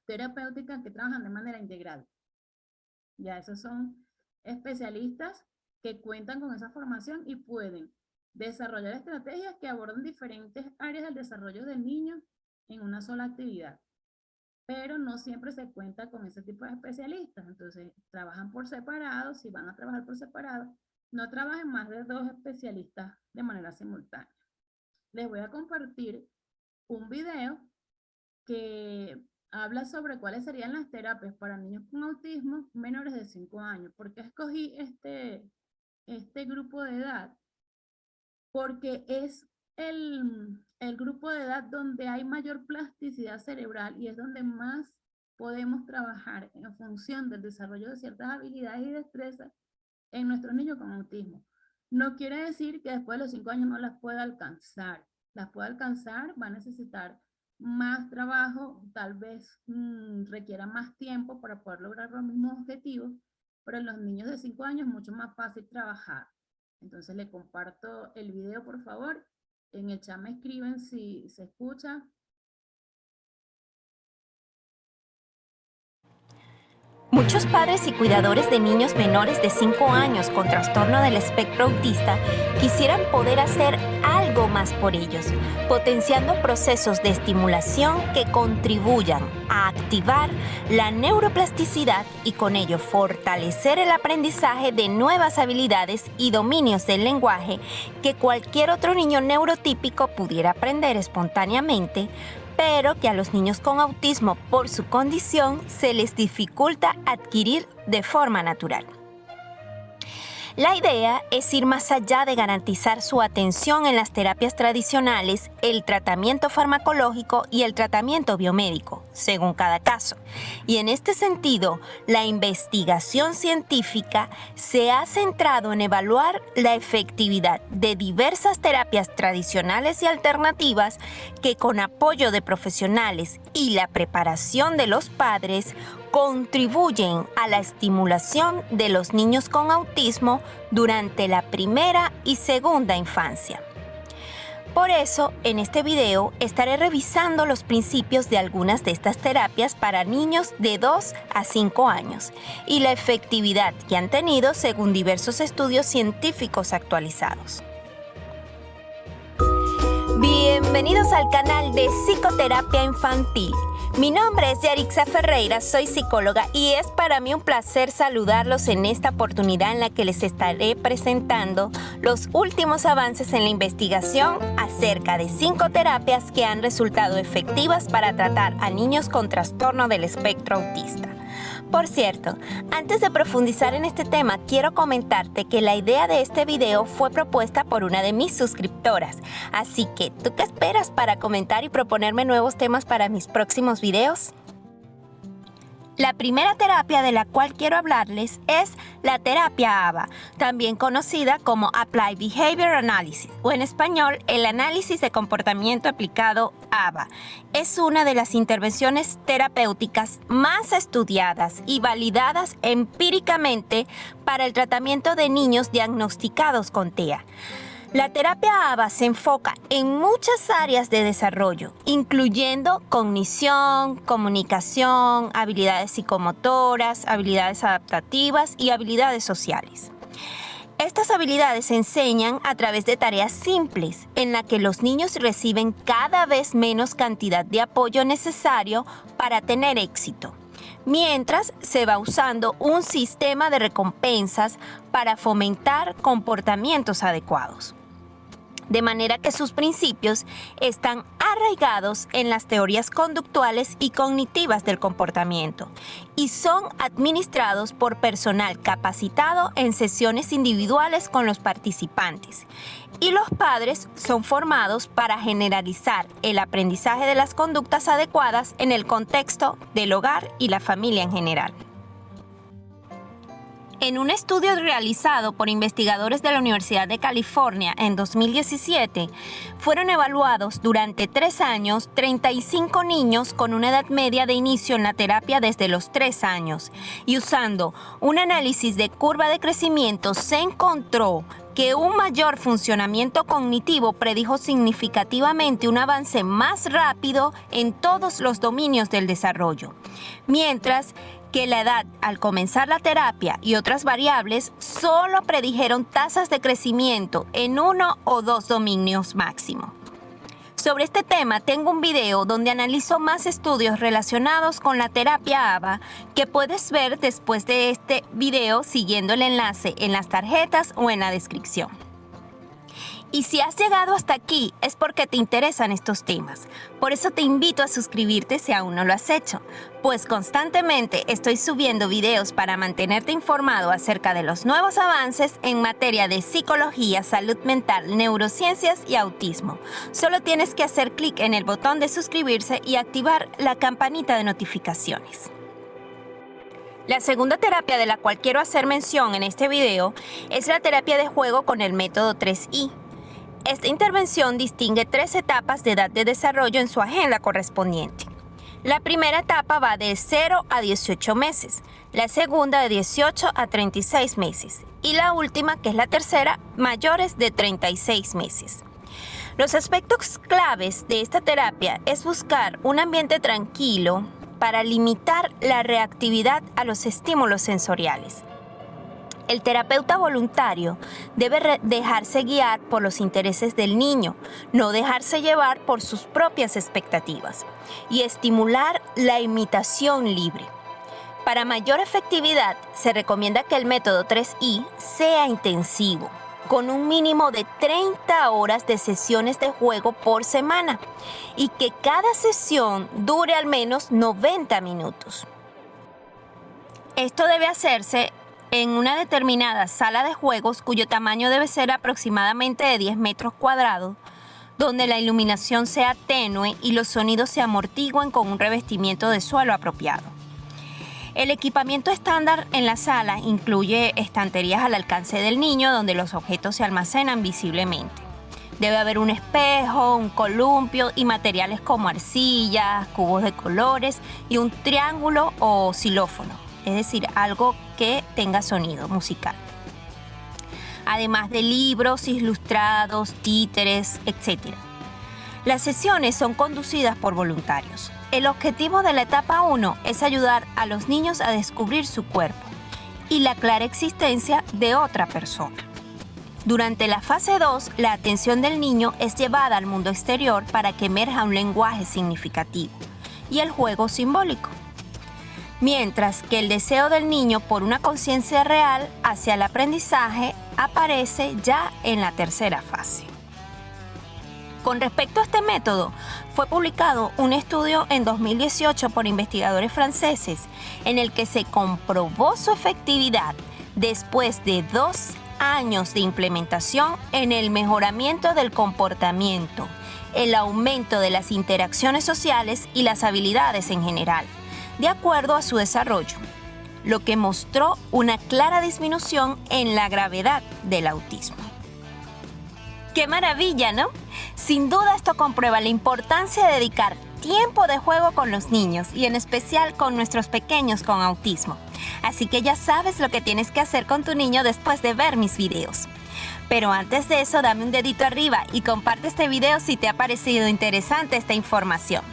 terapéutica que trabajan de manera integral. Ya esos son especialistas que cuentan con esa formación y pueden desarrollar estrategias que abordan diferentes áreas del desarrollo del niño en una sola actividad. Pero no siempre se cuenta con ese tipo de especialistas. Entonces, trabajan por separado. Si van a trabajar por separado, no trabajen más de 2 especialistas de manera simultánea. Les voy a compartir un video que habla sobre cuáles serían las terapias para niños con autismo menores de 5 años. ¿Por qué escogí este grupo de edad? Porque es el grupo de edad donde hay mayor plasticidad cerebral y es donde más podemos trabajar en función del desarrollo de ciertas habilidades y destrezas en nuestros niños con autismo. No quiere decir que después de los 5 años no las pueda alcanzar. Las puede alcanzar, va a necesitar más trabajo, tal vez requiera más tiempo para poder lograr los mismos objetivos, pero en los niños de 5 años es mucho más fácil trabajar. Entonces le comparto el video, por favor. En el chat me escriben si se escucha. Muchos padres y cuidadores de niños menores de 5 años con trastorno del espectro autista quisieran poder hacer algo más por ellos, potenciando procesos de estimulación que contribuyan a activar la neuroplasticidad y con ello fortalecer el aprendizaje de nuevas habilidades y dominios del lenguaje que cualquier otro niño neurotípico pudiera aprender espontáneamente, pero que a los niños con autismo por su condición se les dificulta adquirir de forma natural. La idea es ir más allá de garantizar su atención en las terapias tradicionales, el tratamiento farmacológico y el tratamiento biomédico, según cada caso. Y en este sentido, la investigación científica se ha centrado en evaluar la efectividad de diversas terapias tradicionales y alternativas que con apoyo de profesionales y la preparación de los padres contribuyen a la estimulación de los niños con autismo durante la primera y segunda infancia. Por eso, en este video estaré revisando los principios de algunas de estas terapias para niños de 2 a 5 años y la efectividad que han tenido según diversos estudios científicos actualizados. Bienvenidos al canal de Psicoterapia Infantil. Mi nombre es Yarixa Ferreira, soy psicóloga y es para mí un placer saludarlos en esta oportunidad en la que les estaré presentando los últimos avances en la investigación acerca de 5 terapias que han resultado efectivas para tratar a niños con trastorno del espectro autista. Por cierto, antes de profundizar en este tema, quiero comentarte que la idea de este video fue propuesta por una de mis suscriptoras. Así que, ¿tú qué esperas para comentar y proponerme nuevos temas para mis próximos videos? La primera terapia de la cual quiero hablarles es la terapia ABA, también conocida como Applied Behavior Analysis, o en español, el análisis de comportamiento aplicado ABA. Es una de las intervenciones terapéuticas más estudiadas y validadas empíricamente para el tratamiento de niños diagnosticados con TEA. La terapia ABA se enfoca en muchas áreas de desarrollo, incluyendo cognición, comunicación, habilidades psicomotoras, habilidades adaptativas y habilidades sociales. Estas habilidades se enseñan a través de tareas simples, en las que los niños reciben cada vez menos cantidad de apoyo necesario para tener éxito, mientras se va usando un sistema de recompensas para fomentar comportamientos adecuados. De manera que sus principios están arraigados en las teorías conductuales y cognitivas del comportamiento y son administrados por personal capacitado en sesiones individuales con los participantes. Y los padres son formados para generalizar el aprendizaje de las conductas adecuadas en el contexto del hogar y la familia en general. En un estudio realizado por investigadores de la Universidad de California en 2017, fueron evaluados durante 3 años 35 niños con una edad media de inicio en la terapia desde los 3 años, y usando un análisis de curva de crecimiento se encontró que un mayor funcionamiento cognitivo predijo significativamente un avance más rápido en todos los dominios del desarrollo, mientras que la edad al comenzar la terapia y otras variables solo predijeron tasas de crecimiento en 1 o 2 dominios máximo. Sobre este tema tengo un video donde analizo más estudios relacionados con la terapia ABA que puedes ver después de este video siguiendo el enlace en las tarjetas o en la descripción. Y si has llegado hasta aquí es porque te interesan estos temas. Por eso te invito a suscribirte si aún no lo has hecho, pues constantemente estoy subiendo videos para mantenerte informado acerca de los nuevos avances en materia de psicología, salud mental, neurociencias y autismo. Solo tienes que hacer clic en el botón de suscribirse y activar la campanita de notificaciones. La segunda terapia de la cual quiero hacer mención en este video es la terapia de juego con el método 3I. Esta intervención distingue 3 etapas de edad de desarrollo en su agenda correspondiente. La primera etapa va de 0 a 18 meses, la segunda de 18 a 36 meses y la última, que es la tercera, mayores de 36 meses. Los aspectos claves de esta terapia es buscar un ambiente tranquilo para limitar la reactividad a los estímulos sensoriales. El terapeuta voluntario debe dejarse guiar por los intereses del niño, no dejarse llevar por sus propias expectativas y estimular la imitación libre. Para mayor efectividad, se recomienda que el método 3I sea intensivo, con un mínimo de 30 horas de sesiones de juego por semana y que cada sesión dure al menos 90 minutos. Esto debe hacerse en una determinada sala de juegos cuyo tamaño debe ser aproximadamente de 10 metros cuadrados, donde la iluminación sea tenue y los sonidos se amortiguen con un revestimiento de suelo apropiado. El equipamiento estándar en la sala incluye estanterías al alcance del niño donde los objetos se almacenan visiblemente. Debe haber un espejo, un columpio y materiales como arcillas, cubos de colores y un triángulo o xilófono, es decir, algo que tenga sonido musical. Además de libros ilustrados, títeres, etc. Las sesiones son conducidas por voluntarios. El objetivo de la etapa 1 es ayudar a los niños a descubrir su cuerpo y la clara existencia de otra persona. Durante la fase 2, la atención del niño es llevada al mundo exterior para que emerja un lenguaje significativo y el juego simbólico, mientras que el deseo del niño por una conciencia real hacia el aprendizaje aparece ya en la tercera fase. Con respecto a este método, fue publicado un estudio en 2018 por investigadores franceses en el que se comprobó su efectividad después de 2 años de implementación en el mejoramiento del comportamiento, el aumento de las interacciones sociales y las habilidades en general, de acuerdo a su desarrollo, lo que mostró una clara disminución en la gravedad del autismo. ¡Qué maravilla!, ¿no? Sin duda esto comprueba la importancia de dedicar tiempo de juego con los niños y en especial con nuestros pequeños con autismo. Así que ya sabes lo que tienes que hacer con tu niño después de ver mis videos. Pero antes de eso, dame un dedito arriba y comparte este video si te ha parecido interesante esta información.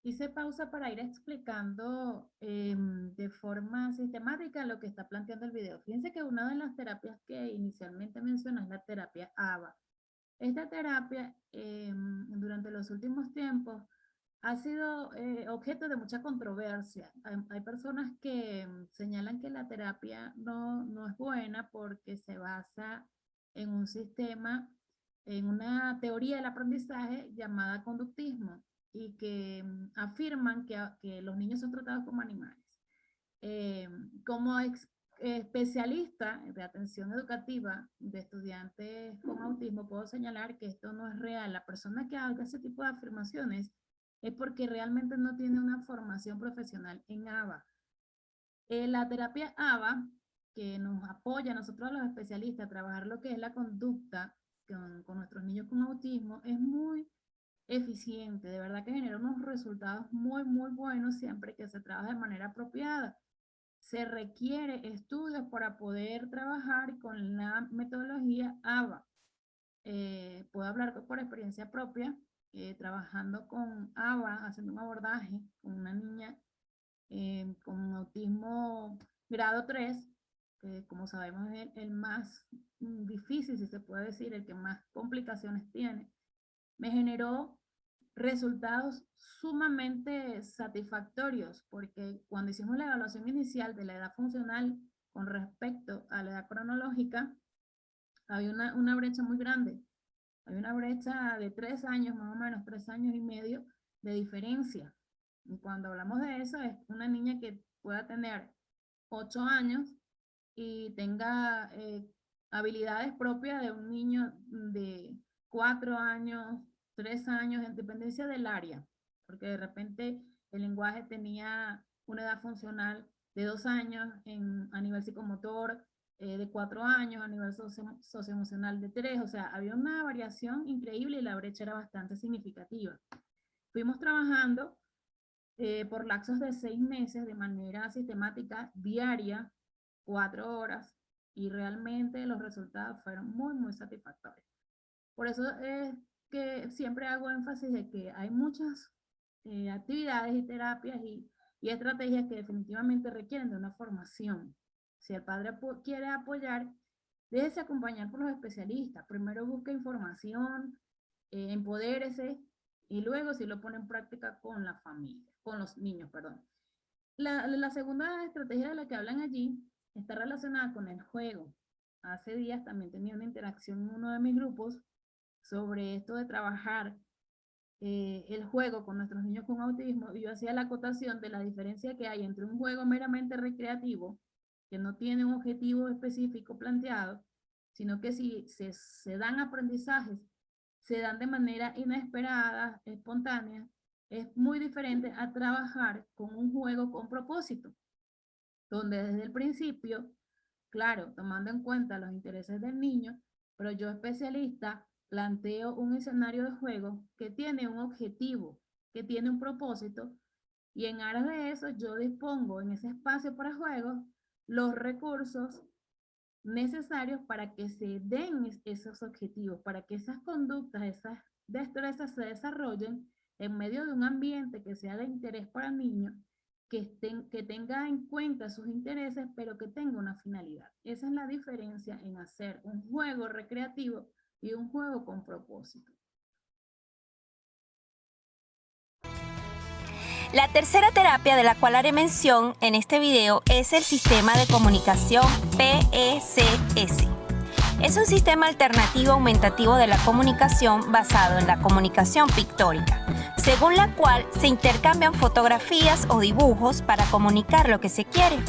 Hice pausa para ir explicando de forma sistemática lo que está planteando el video. Fíjense que una de las terapias que inicialmente mencioné es la terapia ABA. Esta terapia durante los últimos tiempos ha sido objeto de mucha controversia. Hay personas que señalan que la terapia no es buena porque se basa en un sistema, en una teoría del aprendizaje llamada conductismo, y que afirman que los niños son tratados como animales. Como especialista de atención educativa de estudiantes con autismo, puedo señalar que esto no es real. La persona que haga ese tipo de afirmaciones es porque realmente no tiene una formación profesional en ABA. La terapia ABA, que nos apoya a nosotros los especialistas a trabajar lo que es la conducta con nuestros niños con autismo, es muy eficiente, de verdad que genera unos resultados muy buenos siempre que se trabaja de manera apropiada. Se requiere estudios para poder trabajar con la metodología ABA. Puedo hablar por experiencia propia, trabajando con ABA, haciendo un abordaje con una niña con autismo grado 3, que como sabemos es el más difícil, si se puede decir, el que más complicaciones tiene. Me generó resultados sumamente satisfactorios, porque cuando hicimos la evaluación inicial de la edad funcional con respecto a la edad cronológica, había una brecha muy grande. Hay una brecha de 3 años, más o menos 3 años y medio de diferencia. Y cuando hablamos de eso, es una niña que pueda tener 8 años y tenga habilidades propias de un niño de 4 años, 3 años, en dependencia del área. Porque de repente el lenguaje tenía una edad funcional de 2 años a nivel psicomotor, de 4 años, a nivel socioemocional de 3, o sea, había una variación increíble y la brecha era bastante significativa. Fuimos trabajando por lapsos de 6 meses de manera sistemática, diaria, 4 horas, y realmente los resultados fueron muy satisfactorios. Por eso es que siempre hago énfasis de que hay muchas actividades y terapias y estrategias que definitivamente requieren de una formación. Si el padre quiere apoyar, déjese acompañar por los especialistas. Primero busque información, empodérese, y luego si lo pone en práctica con la familia, con los niños, perdón. La segunda estrategia de la que hablan allí está relacionada con el juego. Hace días también tenía una interacción en uno de mis grupos sobre esto de trabajar el juego con nuestros niños con autismo, y yo hacía la acotación de la diferencia que hay entre un juego meramente recreativo, que no tiene un objetivo específico planteado, sino que si se dan aprendizajes, se dan de manera inesperada, espontánea, es muy diferente a trabajar con un juego con propósito, donde desde el principio, claro, tomando en cuenta los intereses del niño, pero yo especialista planteo un escenario de juego que tiene un objetivo, que tiene un propósito, y en aras de eso yo dispongo en ese espacio para juegos los recursos necesarios para que se den esos objetivos, para que esas conductas, esas destrezas se desarrollen en medio de un ambiente que sea de interés para el niño, que tenga en cuenta sus intereses, pero que tenga una finalidad. Esa es la diferencia en hacer un juego recreativo y un juego con propósito. La tercera terapia de la cual haré mención en este video es el sistema de comunicación PECS. Es un sistema alternativo aumentativo de la comunicación basado en la comunicación pictórica, según la cual se intercambian fotografías o dibujos para comunicar lo que se quiere,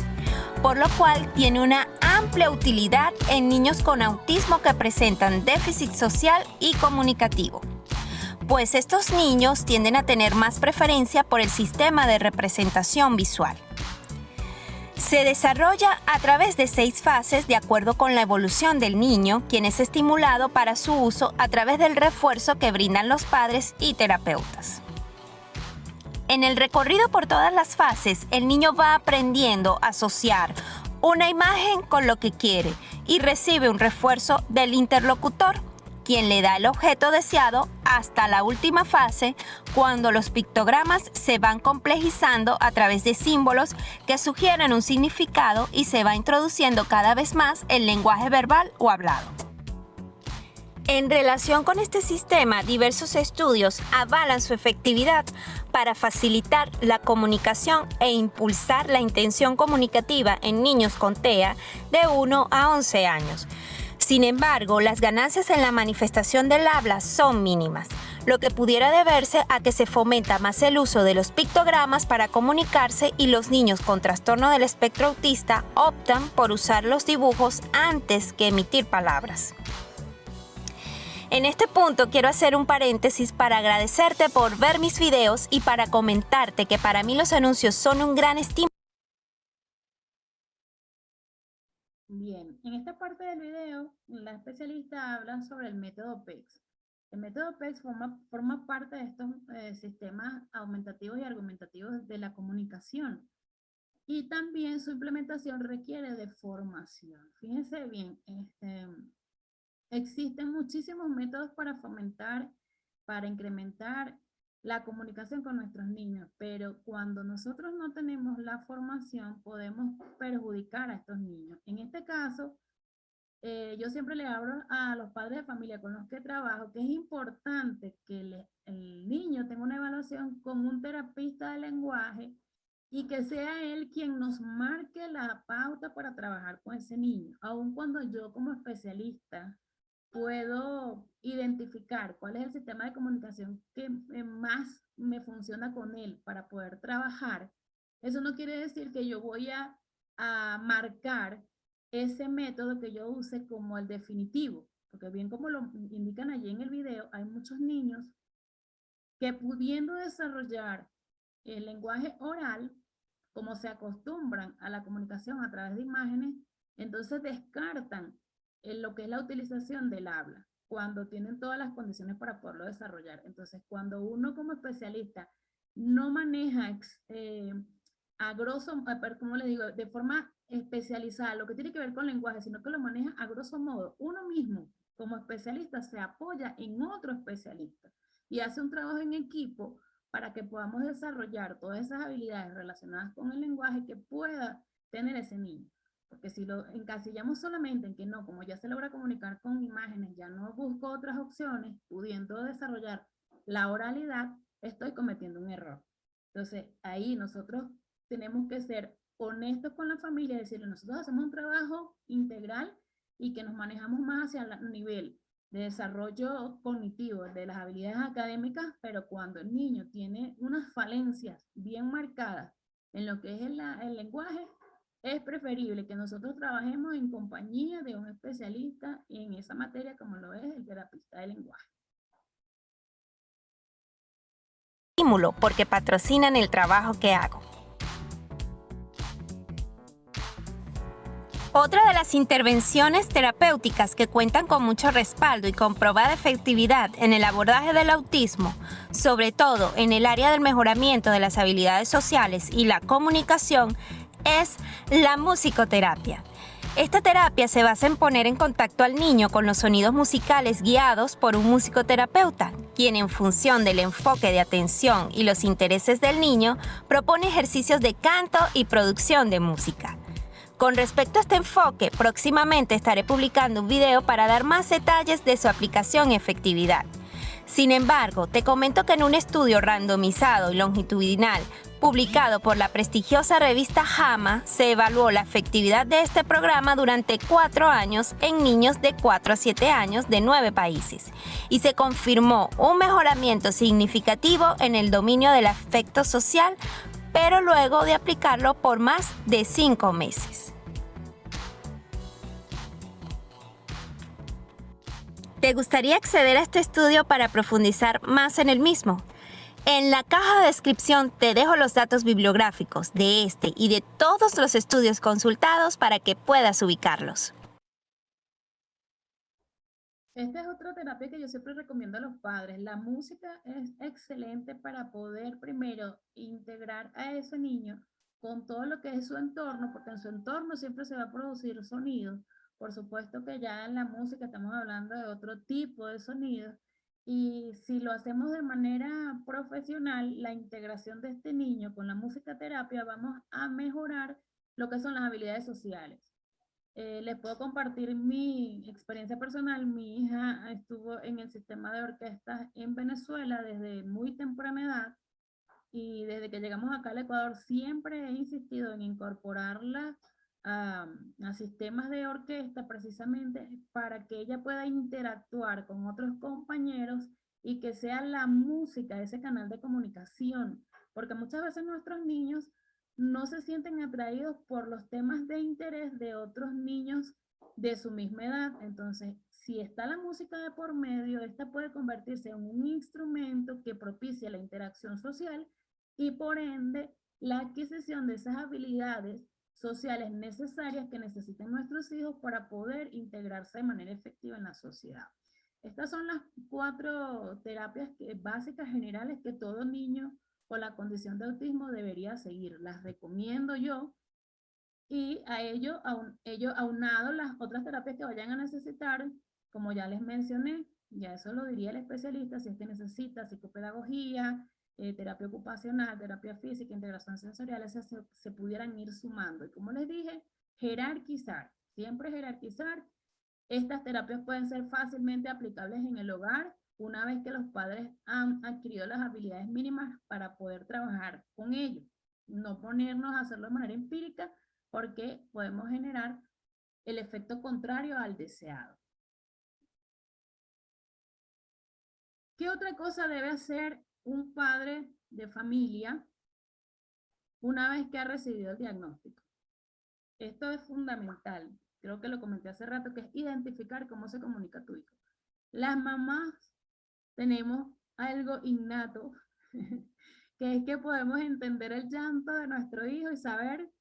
por lo cual tiene una amplia utilidad en niños con autismo que presentan déficit social y comunicativo, pues estos niños tienden a tener más preferencia por el sistema de representación visual. Se desarrolla a través de 6 fases de acuerdo con la evolución del niño, quien es estimulado para su uso a través del refuerzo que brindan los padres y terapeutas. En el recorrido por todas las fases, el niño va aprendiendo a asociar una imagen con lo que quiere y recibe un refuerzo del interlocutor, quien le da el objeto deseado, hasta la última fase, cuando los pictogramas se van complejizando a través de símbolos que sugieren un significado y se va introduciendo cada vez más el lenguaje verbal o hablado. En relación con este sistema, diversos estudios avalan su efectividad para facilitar la comunicación e impulsar la intención comunicativa en niños con TEA de 1 a 11 años. Sin embargo, las ganancias en la manifestación del habla son mínimas, lo que pudiera deberse a que se fomenta más el uso de los pictogramas para comunicarse y los niños con trastorno del espectro autista optan por usar los dibujos antes que emitir palabras. En este punto quiero hacer un paréntesis para agradecerte por ver mis videos y para comentarte que para mí los anuncios son un gran estímulo Bien, en esta parte del video, la especialista habla sobre el método PECS. El método PECS forma parte de estos sistemas aumentativos y argumentativos de la comunicación. Y también su implementación requiere de formación. Fíjense bien, existen muchísimos métodos para fomentar, para incrementar la comunicación con nuestros niños, pero cuando nosotros no tenemos la formación, podemos perjudicar a estos niños. En este caso, yo siempre le hablo a los padres de familia con los que trabajo que es importante que el niño tenga una evaluación con un terapista de lenguaje y que sea él quien nos marque la pauta para trabajar con ese niño, aun cuando yo como especialista puedo identificar cuál es el sistema de comunicación que más me funciona con él para poder trabajar. Eso no quiere decir que yo voy a marcar ese método que yo use como el definitivo, porque bien como lo indican allí en el video, hay muchos niños que pudiendo desarrollar el lenguaje oral, como se acostumbran a la comunicación a través de imágenes, entonces descartan lo que es la utilización del habla, cuando tienen todas las condiciones para poderlo desarrollar. Entonces, cuando uno como especialista no maneja a grosso, como les digo, de forma especializada lo que tiene que ver con lenguaje, sino que lo maneja a grosso modo, uno mismo como especialista se apoya en otro especialista y hace un trabajo en equipo para que podamos desarrollar todas esas habilidades relacionadas con el lenguaje que pueda tener ese niño. Porque si lo encasillamos solamente en que no, como ya se logra comunicar con imágenes, ya no busco otras opciones, pudiendo desarrollar la oralidad, estoy cometiendo un error. Entonces, ahí nosotros tenemos que ser honestos con la familia y decirle, nosotros hacemos un trabajo integral y que nos manejamos más hacia el nivel de desarrollo cognitivo de las habilidades académicas, pero cuando el niño tiene unas falencias bien marcadas en lo que es el lenguaje, es preferible que nosotros trabajemos en compañía de un especialista en esa materia como lo es el terapista de lenguaje. Estímulo porque patrocinan el trabajo que hago. Otra de las intervenciones terapéuticas que cuentan con mucho respaldo y comprobada efectividad en el abordaje del autismo, sobre todo en el área del mejoramiento de las habilidades sociales y la comunicación, es la musicoterapia. Esta terapia se basa en poner en contacto al niño con los sonidos musicales guiados por un musicoterapeuta, quien en función del enfoque de atención y los intereses del niño propone ejercicios de canto y producción de música. Con respecto a este enfoque, próximamente estaré publicando un video para dar más detalles de su aplicación y efectividad. Sin embargo, te comento que en un estudio randomizado y longitudinal publicado por la prestigiosa revista JAMA, se evaluó la efectividad de este programa durante 4 años en niños de 4 a 7 años de 9 países y se confirmó un mejoramiento significativo en el dominio del afecto social, pero luego de aplicarlo por más de 5 meses. ¿Te gustaría acceder a este estudio para profundizar más en el mismo? En la caja de descripción te dejo los datos bibliográficos de este y de todos los estudios consultados para que puedas ubicarlos. Esta es otra terapia que yo siempre recomiendo a los padres. La música es excelente para poder primero integrar a ese niño con todo lo que es su entorno, porque en su entorno siempre se va a producir sonidos. Por supuesto que ya en la música estamos hablando de otro tipo de sonidos. Y si lo hacemos de manera profesional, la integración de este niño con la musicoterapia, vamos a mejorar lo que son las habilidades sociales. Les puedo compartir mi experiencia personal. Mi hija estuvo en el sistema de orquestas en Venezuela desde muy temprana edad y desde que llegamos acá al Ecuador siempre he insistido en incorporarla a sistemas de orquesta precisamente para que ella pueda interactuar con otros compañeros y que sea la música ese canal de comunicación, porque muchas veces nuestros niños no se sienten atraídos por los temas de interés de otros niños de su misma edad. Entonces, si está la música de por medio, esta puede convertirse en un instrumento que propicia la interacción social y por ende la adquisición de esas habilidades sociales necesarias que necesiten nuestros hijos para poder integrarse de manera efectiva en la sociedad. Estas son las 4 terapias básicas generales que todo niño con la condición de autismo debería seguir. Las recomiendo yo, y a ello aunado las otras terapias que vayan a necesitar, como ya les mencioné, ya eso lo diría el especialista, si es que necesita psicopedagogía, terapia ocupacional, terapia física, integración sensorial, esas se pudieran ir sumando. Y como les dije, jerarquizar, siempre jerarquizar. Estas terapias pueden ser fácilmente aplicables en el hogar, una vez que los padres han adquirido las habilidades mínimas para poder trabajar con ellos. No ponernos a hacerlo de manera empírica, porque podemos generar el efecto contrario al deseado. ¿Qué otra cosa debe hacer un padre de familia una vez que ha recibido el diagnóstico? Esto es fundamental, creo que lo comenté hace rato, que es identificar cómo se comunica tu hijo. Las mamás tenemos algo innato, que es que podemos entender el llanto de nuestro hijo y saber,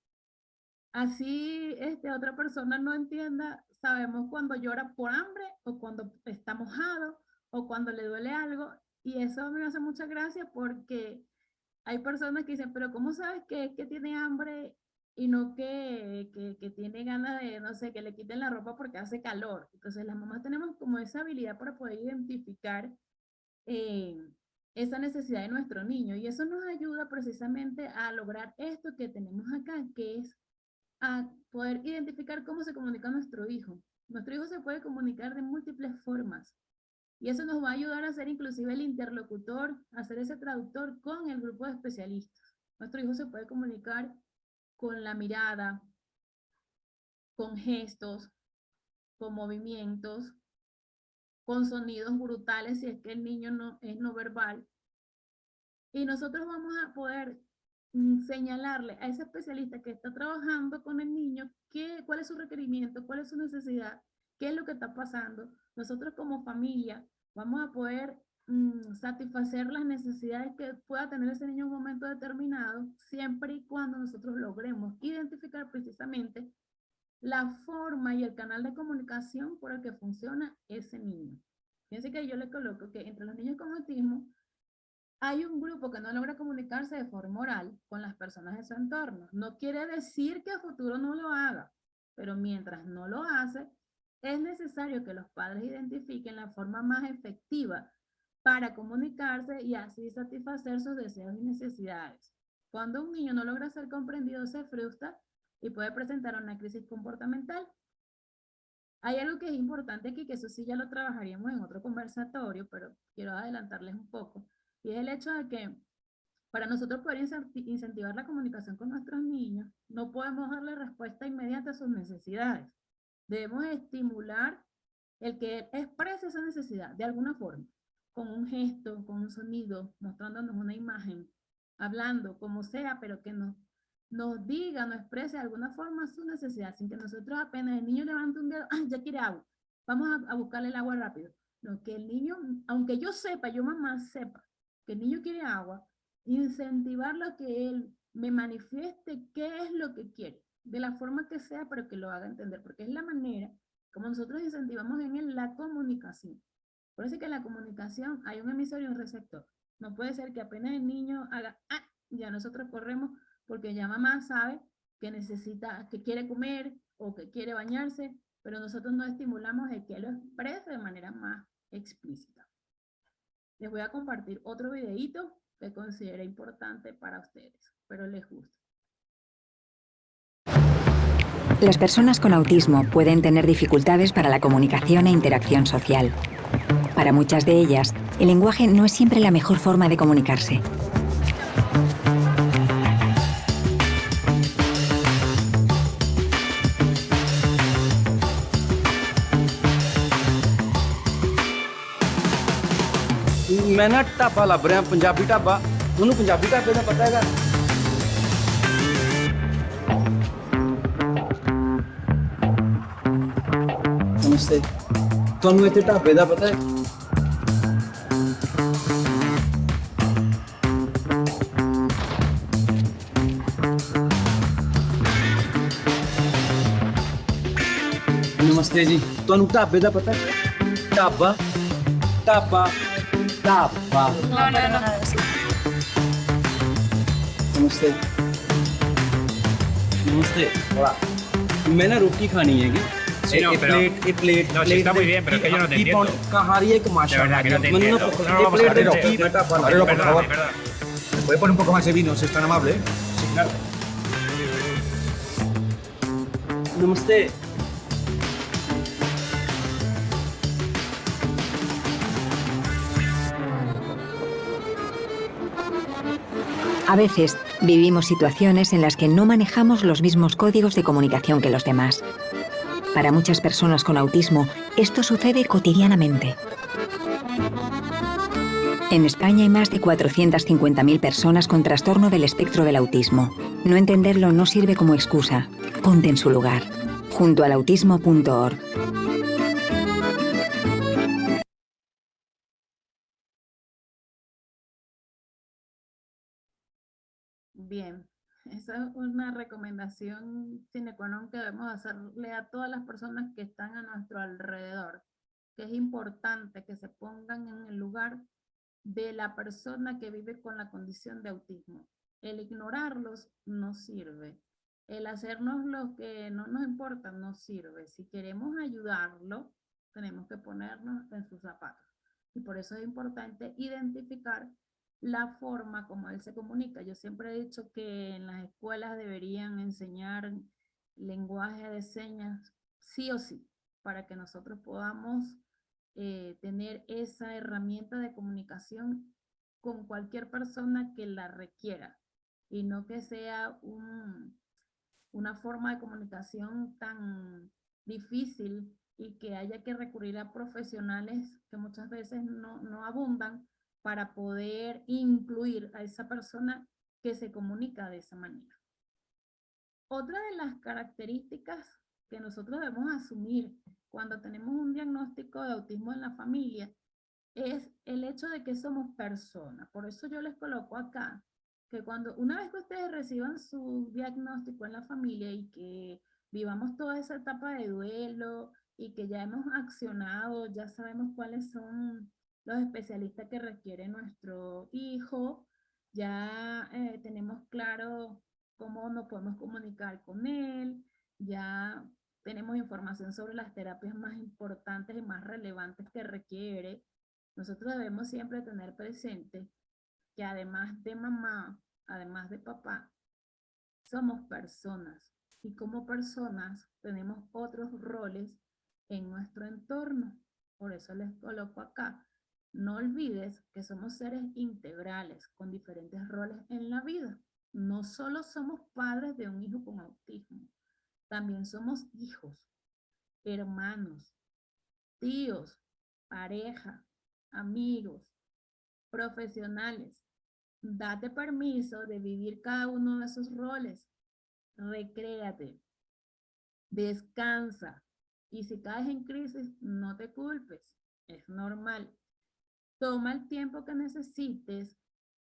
así otra persona no entienda, sabemos cuando llora por hambre o cuando está mojado o cuando le duele algo, y eso me hace mucha gracia porque hay personas que dicen, pero ¿cómo sabes que tiene hambre y no que tiene ganas de, no sé, que le quiten la ropa porque hace calor? Entonces las mamás tenemos como esa habilidad para poder identificar esa necesidad de nuestro niño, y eso nos ayuda precisamente a lograr esto que tenemos acá, que es a poder identificar cómo se comunica nuestro hijo. Nuestro hijo se puede comunicar de múltiples formas, y eso nos va a ayudar a ser inclusive el interlocutor, a ser ese traductor con el grupo de especialistas. Nuestro hijo se puede comunicar con la mirada, con gestos, con movimientos, con sonidos brutales si es que el niño no es no verbal. Y nosotros vamos a poder señalarle a ese especialista que está trabajando con el niño cuál es su requerimiento, cuál es su necesidad, qué es lo que está pasando. Nosotros como familia vamos a poder satisfacer las necesidades que pueda tener ese niño en un momento determinado, siempre y cuando nosotros logremos identificar precisamente la forma y el canal de comunicación por el que funciona ese niño. Fíjense que yo le coloco que entre los niños con autismo hay un grupo que no logra comunicarse de forma oral con las personas de su entorno. No quiere decir que a futuro no lo haga, pero mientras no lo hace, es necesario que los padres identifiquen la forma más efectiva para comunicarse y así satisfacer sus deseos y necesidades. Cuando un niño no logra ser comprendido, se frustra y puede presentar una crisis comportamental. Hay algo que es importante aquí, que eso sí ya lo trabajaríamos en otro conversatorio, pero quiero adelantarles un poco, y es el hecho de que para nosotros poder incentivar la comunicación con nuestros niños, no podemos darle respuesta inmediata a sus necesidades. Debemos estimular el que él exprese esa necesidad de alguna forma, con un gesto, con un sonido, mostrándonos una imagen, hablando, como sea, pero que nos diga, nos exprese de alguna forma su necesidad, sin que nosotros apenas el niño levante un dedo, ya quiere agua, vamos a buscarle el agua rápido. No, que el niño, aunque yo sepa, yo mamá sepa, que el niño quiere agua, incentivarlo a que él me manifieste qué es lo que quiere, de la forma que sea, pero que lo haga entender, porque es la manera como nosotros incentivamos en él la comunicación. Por eso es que en la comunicación hay un emisor y un receptor. No puede ser que apenas el niño haga, ya nosotros corremos, porque ya mamá sabe que necesita, que quiere comer o que quiere bañarse, pero nosotros no estimulamos el que lo exprese de manera más explícita. Les voy a compartir otro videíto que considero importante para ustedes, espero les guste. Las personas con autismo pueden tener dificultades para la comunicación e interacción social. Para muchas de ellas, el lenguaje no es siempre la mejor forma de comunicarse. मैं ना ढाबा लभ रहा पंजाबी ढाबा उन्होंने पंजाबी ढाबे का पता है नमस्ते तुहानू इत्थे ढाबे का पता है नमस्ते जी ਤੁਹਾਨੂੰ ਢਾਬੇ ਦਾ ਪਤਾ ਢਾਬਾ ਢਾਬਾ ਢਾਬਾ नमस्ते नमस्ते hola मैं ना रोटी खानी है Sí, no, pero- No, sí, está muy bien, pero es que yo no te entiendo. कहा रही है कि De माशा verdad que no te entiendo. No, no, vamos a plate ver, roti Camarero, por favor. ¿Me puede poner un poco más de vino, si es tan amable? Sí, claro. नमस्ते A veces vivimos situaciones en las que no manejamos los mismos códigos de comunicación que los demás. Para muchas personas con autismo, esto sucede cotidianamente. En España hay más de 450.000 personas con trastorno del espectro del autismo. No entenderlo no sirve como excusa. Ponte en su lugar. Junto al autismo.org. Bien, esa es una recomendación sine qua non que debemos hacerle a todas las personas que están a nuestro alrededor, que es importante que se pongan en el lugar de la persona que vive con la condición de autismo. El ignorarlos no sirve. El hacernos lo que no nos importa no sirve. Si queremos ayudarlo, tenemos que ponernos en sus zapatos. Y por eso es importante identificar la forma como él se comunica. Yo siempre he dicho que en las escuelas deberían enseñar lenguaje de señas sí o sí, para que nosotros podamos tener esa herramienta de comunicación con cualquier persona que la requiera y no que sea una forma de comunicación tan difícil y que haya que recurrir a profesionales que muchas veces no abundan para poder incluir a esa persona que se comunica de esa manera. Otra de las características que nosotros debemos asumir cuando tenemos un diagnóstico de autismo en la familia es el hecho de que somos personas. Por eso yo les coloco acá que una vez que ustedes reciban su diagnóstico en la familia y que vivamos toda esa etapa de duelo y que ya hemos accionado, ya sabemos cuáles son los especialistas que requiere nuestro hijo, ya tenemos claro cómo nos podemos comunicar con él, ya tenemos información sobre las terapias más importantes y más relevantes que requiere. Nosotros debemos siempre tener presente que además de mamá, además de papá, somos personas y como personas tenemos otros roles en nuestro entorno. Por eso les coloco acá. No olvides que somos seres integrales con diferentes roles en la vida. No solo somos padres de un hijo con autismo, también somos hijos, hermanos, tíos, pareja, amigos, profesionales. Date permiso de vivir cada uno de esos roles. Recréate, descansa. Y si caes en crisis, no te culpes. Es normal. Toma el tiempo que necesites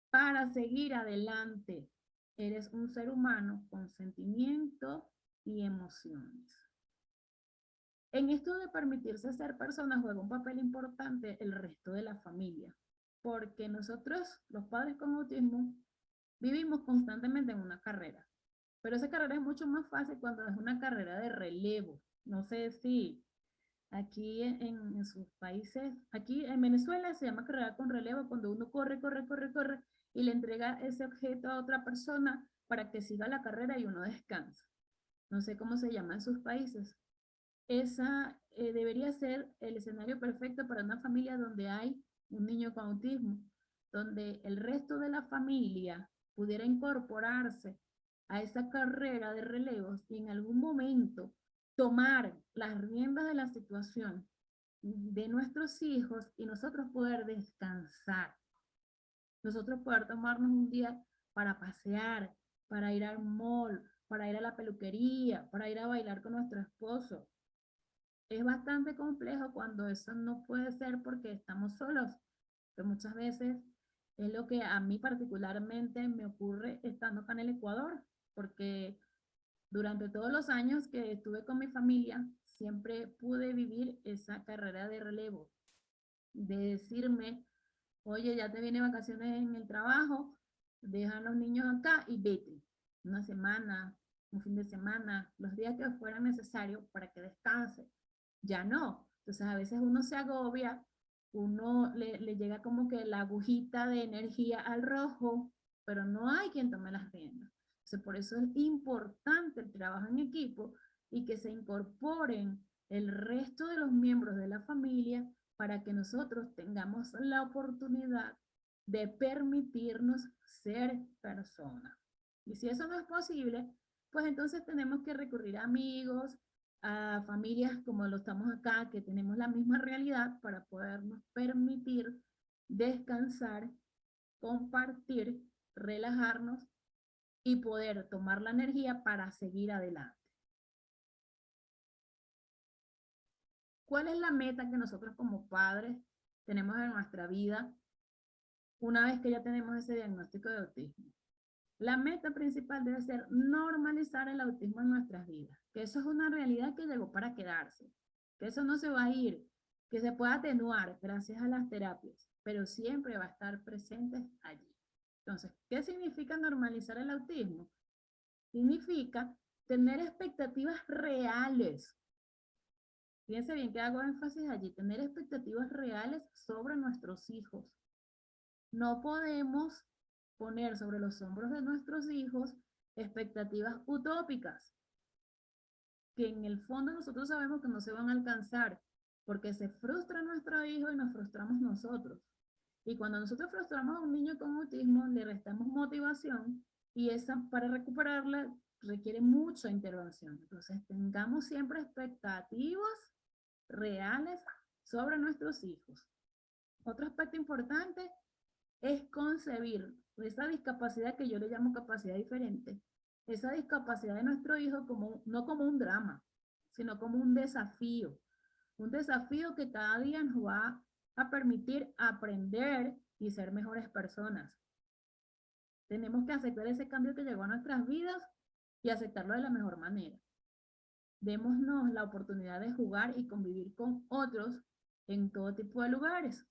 para seguir adelante. Eres un ser humano con sentimientos y emociones. En esto de permitirse ser personas juega un papel importante el resto de la familia, porque nosotros, los padres con autismo, vivimos constantemente en una carrera, pero esa carrera es mucho más fácil cuando es una carrera de relevo. No sé si aquí en sus países, aquí en Venezuela se llama carrera con relevo cuando uno corre y le entrega ese objeto a otra persona para que siga la carrera y uno descansa. No sé cómo se llama en sus países. Esa debería ser el escenario perfecto para una familia donde hay un niño con autismo, donde el resto de la familia pudiera incorporarse a esa carrera de relevos y en algún momento tomar las riendas de la situación de nuestros hijos y nosotros poder descansar. Nosotros poder tomarnos un día para pasear, para ir al mall, para ir a la peluquería, para ir a bailar con nuestro esposo. Es bastante complejo cuando eso no puede ser porque estamos solos, que muchas veces es lo que a mí particularmente me ocurre estando acá en el Ecuador, porque durante todos los años que estuve con mi familia, siempre pude vivir esa carrera de relevo, de decirme, oye, ya te viene vacaciones en el trabajo, deja a los niños acá y vete. Una semana, un fin de semana, los días que fueran necesarios para que descanse. Ya no. Entonces a veces uno se agobia, uno le llega como que la agujita de energía al rojo, pero no hay quien tome las riendas. Entonces por eso es importante el trabajo en equipo y que se incorporen el resto de los miembros de la familia para que nosotros tengamos la oportunidad de permitirnos ser personas. Y si eso no es posible, pues entonces tenemos que recurrir a amigos, a familias como lo estamos acá, que tenemos la misma realidad para podernos permitir descansar, compartir, relajarnos y poder tomar la energía para seguir adelante. ¿Cuál es la meta que nosotros como padres tenemos en nuestra vida una vez que ya tenemos ese diagnóstico de autismo? La meta principal debe ser normalizar el autismo en nuestras vidas, que eso es una realidad que llegó para quedarse, que eso no se va a ir, que se puede atenuar gracias a las terapias, pero siempre va a estar presente allí. Entonces, ¿qué significa normalizar el autismo? Significa tener expectativas reales. Fíjense bien que hago énfasis allí, tener expectativas reales sobre nuestros hijos. No podemos poner sobre los hombros de nuestros hijos expectativas utópicas, que en el fondo nosotros sabemos que no se van a alcanzar, porque se frustra nuestro hijo y nos frustramos nosotros. Y cuando nosotros frustramos a un niño con autismo, le restamos motivación y esa para recuperarla requiere mucha intervención. Entonces tengamos siempre expectativas reales sobre nuestros hijos. Otro aspecto importante es concebir esa discapacidad que yo le llamo capacidad diferente, esa discapacidad de nuestro hijo no como un drama, sino como un desafío que cada día nos va a permitir aprender y ser mejores personas. Tenemos que aceptar ese cambio que llegó a nuestras vidas y aceptarlo de la mejor manera. Démonos la oportunidad de jugar y convivir con otros en todo tipo de lugares.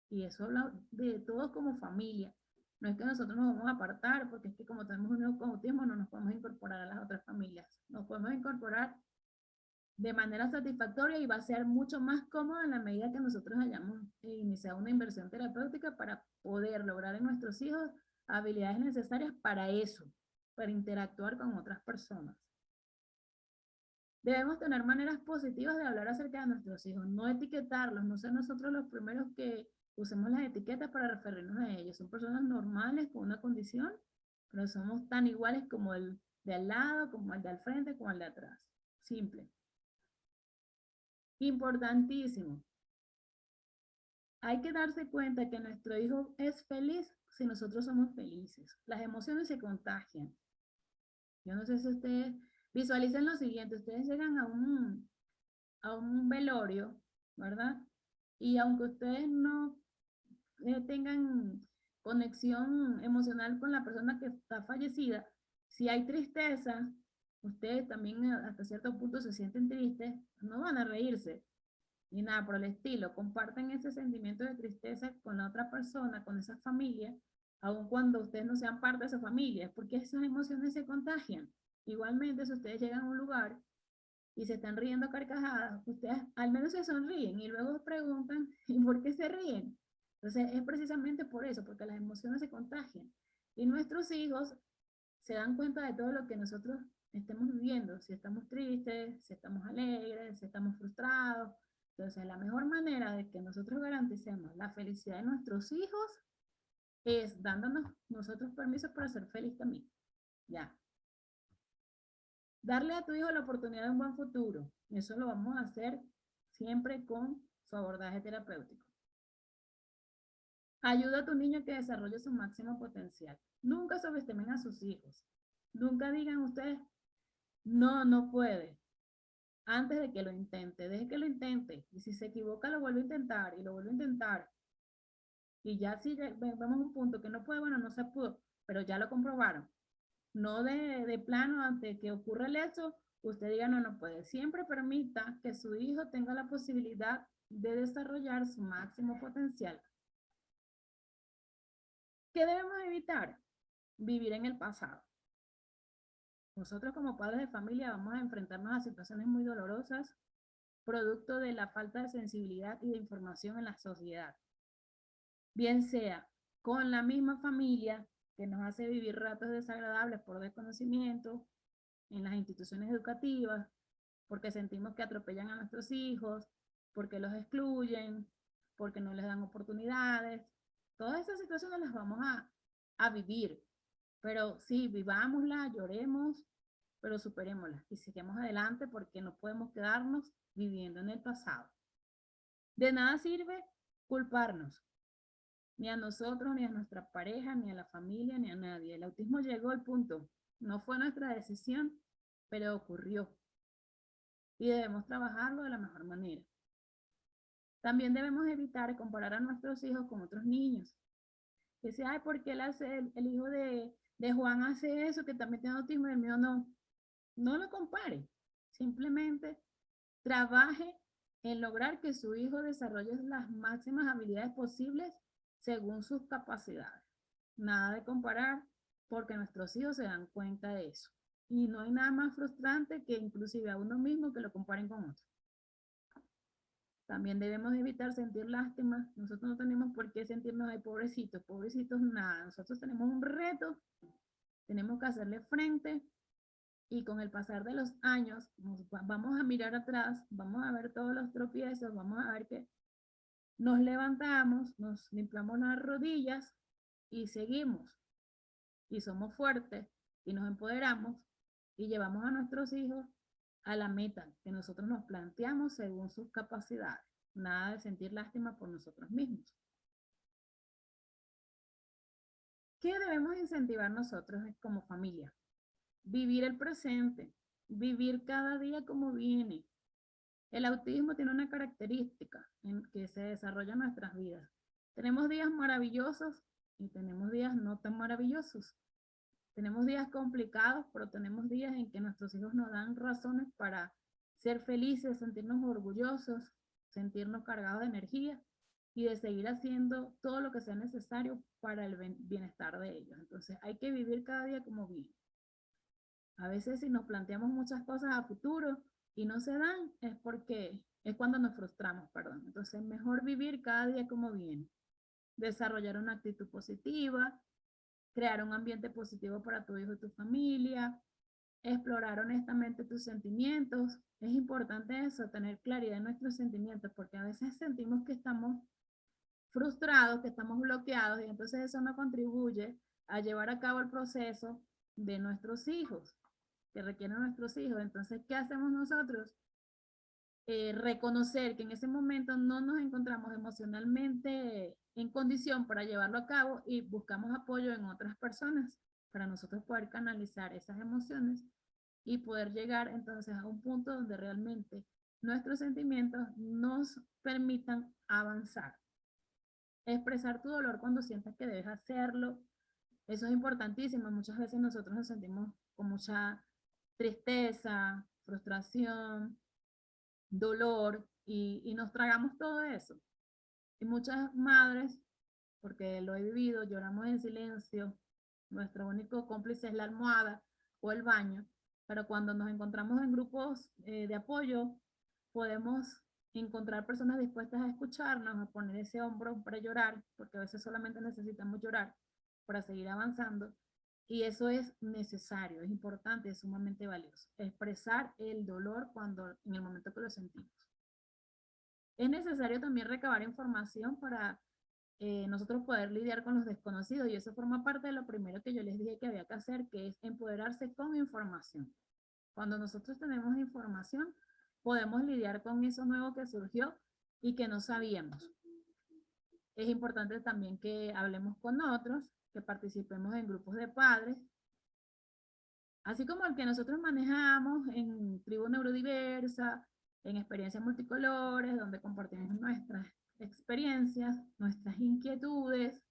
Y eso habla de todos como familia. No es que nosotros nos vamos a apartar, porque es que como tenemos un hijo con autismo no nos podemos incorporar a las otras familias. Nos podemos incorporar de manera satisfactoria y va a ser mucho más cómodo en la medida que nosotros hayamos iniciado una inversión terapéutica para poder lograr en nuestros hijos habilidades necesarias para eso, para interactuar con otras personas. Debemos tener maneras positivas de hablar acerca de nuestros hijos, no etiquetarlos, no ser nosotros los primeros que usemos las etiquetas para referirnos a ellos. Son personas normales con una condición, pero somos tan iguales como el de al lado, como el de al frente, como el de atrás. Simple. Importantísimo. Hay que darse cuenta que nuestro hijo es feliz si nosotros somos felices. Las emociones se contagian. Yo no sé si ustedes visualicen lo siguiente. Ustedes llegan a un velorio, ¿verdad? Y aunque ustedes no tengan conexión emocional con la persona que está fallecida, si hay tristeza, ustedes también hasta cierto punto se sienten tristes, no van a reírse, ni nada por el estilo. Comparten ese sentimiento de tristeza con la otra persona, con esa familia, aun cuando ustedes no sean parte de esa familia, porque esas emociones se contagian. Igualmente, si ustedes llegan a un lugar y se están riendo a carcajadas, ustedes al menos se sonríen y luego preguntan, ¿y por qué se ríen? Entonces es precisamente por eso, porque las emociones se contagian. Y nuestros hijos se dan cuenta de todo lo que nosotros estemos viviendo, si estamos tristes, si estamos alegres, si estamos frustrados. Entonces la mejor manera de que nosotros garanticemos la felicidad de nuestros hijos es dándonos nosotros permisos para ser feliz también. Ya. Darle a tu hijo la oportunidad de un buen futuro. Eso lo vamos a hacer siempre con su abordaje terapéutico. Ayuda a tu niño a que desarrolle su máximo potencial. Nunca subestimen a sus hijos. Nunca digan ustedes, no puede. Antes de que lo intente, deje que lo intente. Y si se equivoca, lo vuelve a intentar y lo vuelve a intentar. Y ya si vemos un punto que no puede, bueno, no se pudo, pero ya lo comprobaron. No de plano, antes que ocurra el hecho, usted diga no, no puede. Siempre permita que su hijo tenga la posibilidad de desarrollar su máximo potencial. ¿Qué debemos evitar? Vivir en el pasado. Nosotros como padres de familia vamos a enfrentarnos a situaciones muy dolorosas, producto de la falta de sensibilidad y de información en la sociedad. Bien sea con la misma familia, que nos hace vivir ratos desagradables por desconocimiento, en las instituciones educativas, porque sentimos que atropellan a nuestros hijos, porque los excluyen, porque no les dan oportunidades. Todas esas situaciones las vamos a vivir, pero sí, vivámoslas, lloremos, pero superémoslas y sigamos adelante porque no podemos quedarnos viviendo en el pasado. De nada sirve culparnos, ni a nosotros, ni a nuestra pareja, ni a la familia, ni a nadie. El autismo llegó al punto. No fue nuestra decisión, pero ocurrió. Y debemos trabajarlo de la mejor manera. También debemos evitar comparar a nuestros hijos con otros niños. Que sea, ay, ¿por qué el hijo de Juan hace eso, que también tiene autismo y el mío no? No lo compare. Simplemente trabaje en lograr que su hijo desarrolle las máximas habilidades posibles según sus capacidades. Nada de comparar, porque nuestros hijos se dan cuenta de eso. Y no hay nada más frustrante que inclusive a uno mismo que lo comparen con otro. También debemos evitar sentir lástima. Nosotros no tenemos por qué sentirnos, ay, pobrecitos, pobrecitos, nada. Nosotros tenemos un reto, tenemos que hacerle frente, y con el pasar de los años vamos a mirar atrás, vamos a ver todos los tropiezos, vamos a ver que nos levantamos, nos limpiamos las rodillas y seguimos. Y somos fuertes y nos empoderamos y llevamos a nuestros hijos a la meta que nosotros nos planteamos según sus capacidades. Nada de sentir lástima por nosotros mismos. ¿Qué debemos incentivar nosotros como familia? Vivir el presente, vivir cada día como viene. El autismo tiene una característica en que se desarrolla en nuestras vidas. Tenemos días maravillosos y tenemos días no tan maravillosos. Tenemos días complicados, pero tenemos días en que nuestros hijos nos dan razones para ser felices, sentirnos orgullosos, sentirnos cargados de energía y de seguir haciendo todo lo que sea necesario para el bienestar de ellos. Entonces hay que vivir cada día como viene. A veces si nos planteamos muchas cosas a futuro y no se dan, es porque es cuando nos frustramos, perdón. Entonces mejor vivir cada día como viene. Desarrollar una actitud positiva, crear un ambiente positivo para tu hijo y tu familia, explorar honestamente tus sentimientos. Es importante eso, tener claridad en nuestros sentimientos, porque a veces sentimos que estamos frustrados, que estamos bloqueados, y entonces eso no contribuye a llevar a cabo el proceso de nuestros hijos, que requieren nuestros hijos. Entonces, ¿qué hacemos nosotros? Reconocer que en ese momento no nos encontramos emocionalmente en condición para llevarlo a cabo y buscamos apoyo en otras personas para nosotros poder canalizar esas emociones y poder llegar entonces a un punto donde realmente nuestros sentimientos nos permitan avanzar. Expresar tu dolor cuando sientas que debes hacerlo, eso es importantísimo. Muchas veces nosotros nos sentimos con mucha tristeza, frustración, dolor, y nos tragamos todo eso. Y muchas madres, porque lo he vivido, lloramos en silencio, nuestro único cómplice es la almohada o el baño, pero cuando nos encontramos en grupos de apoyo, podemos encontrar personas dispuestas a escucharnos, a poner ese hombro para llorar, porque a veces solamente necesitamos llorar para seguir avanzando. Y eso es necesario, es importante, es sumamente valioso. Expresar el dolor en el momento que lo sentimos. Es necesario también recabar información para nosotros poder lidiar con los desconocidos, y eso forma parte de lo primero que yo les dije que había que hacer, que es empoderarse con información. Cuando nosotros tenemos información, podemos lidiar con eso nuevo que surgió y que no sabíamos. Es importante también que hablemos con otros, que participemos en grupos de padres, así como el que nosotros manejamos en Tribu Neurodiversa, en Experiencias Multicolores, donde compartimos nuestras experiencias, nuestras inquietudes,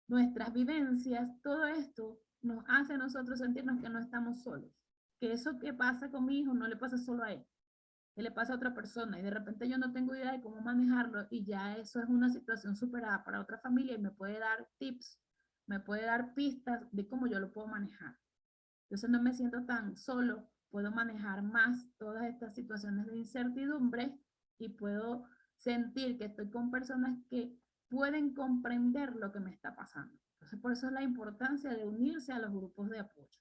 nuestras vivencias. Todo esto nos hace a nosotros sentirnos que no estamos solos, que eso que pasa con mi hijo no le pasa solo a él, que le pasa a otra persona y de repente yo no tengo idea de cómo manejarlo y ya eso es una situación superada para otra familia y me puede dar tips, me puede dar pistas de cómo yo lo puedo manejar. Entonces no me siento tan solo, puedo manejar más todas estas situaciones de incertidumbre y puedo sentir que estoy con personas que pueden comprender lo que me está pasando. Entonces por eso es la importancia de unirse a los grupos de apoyo.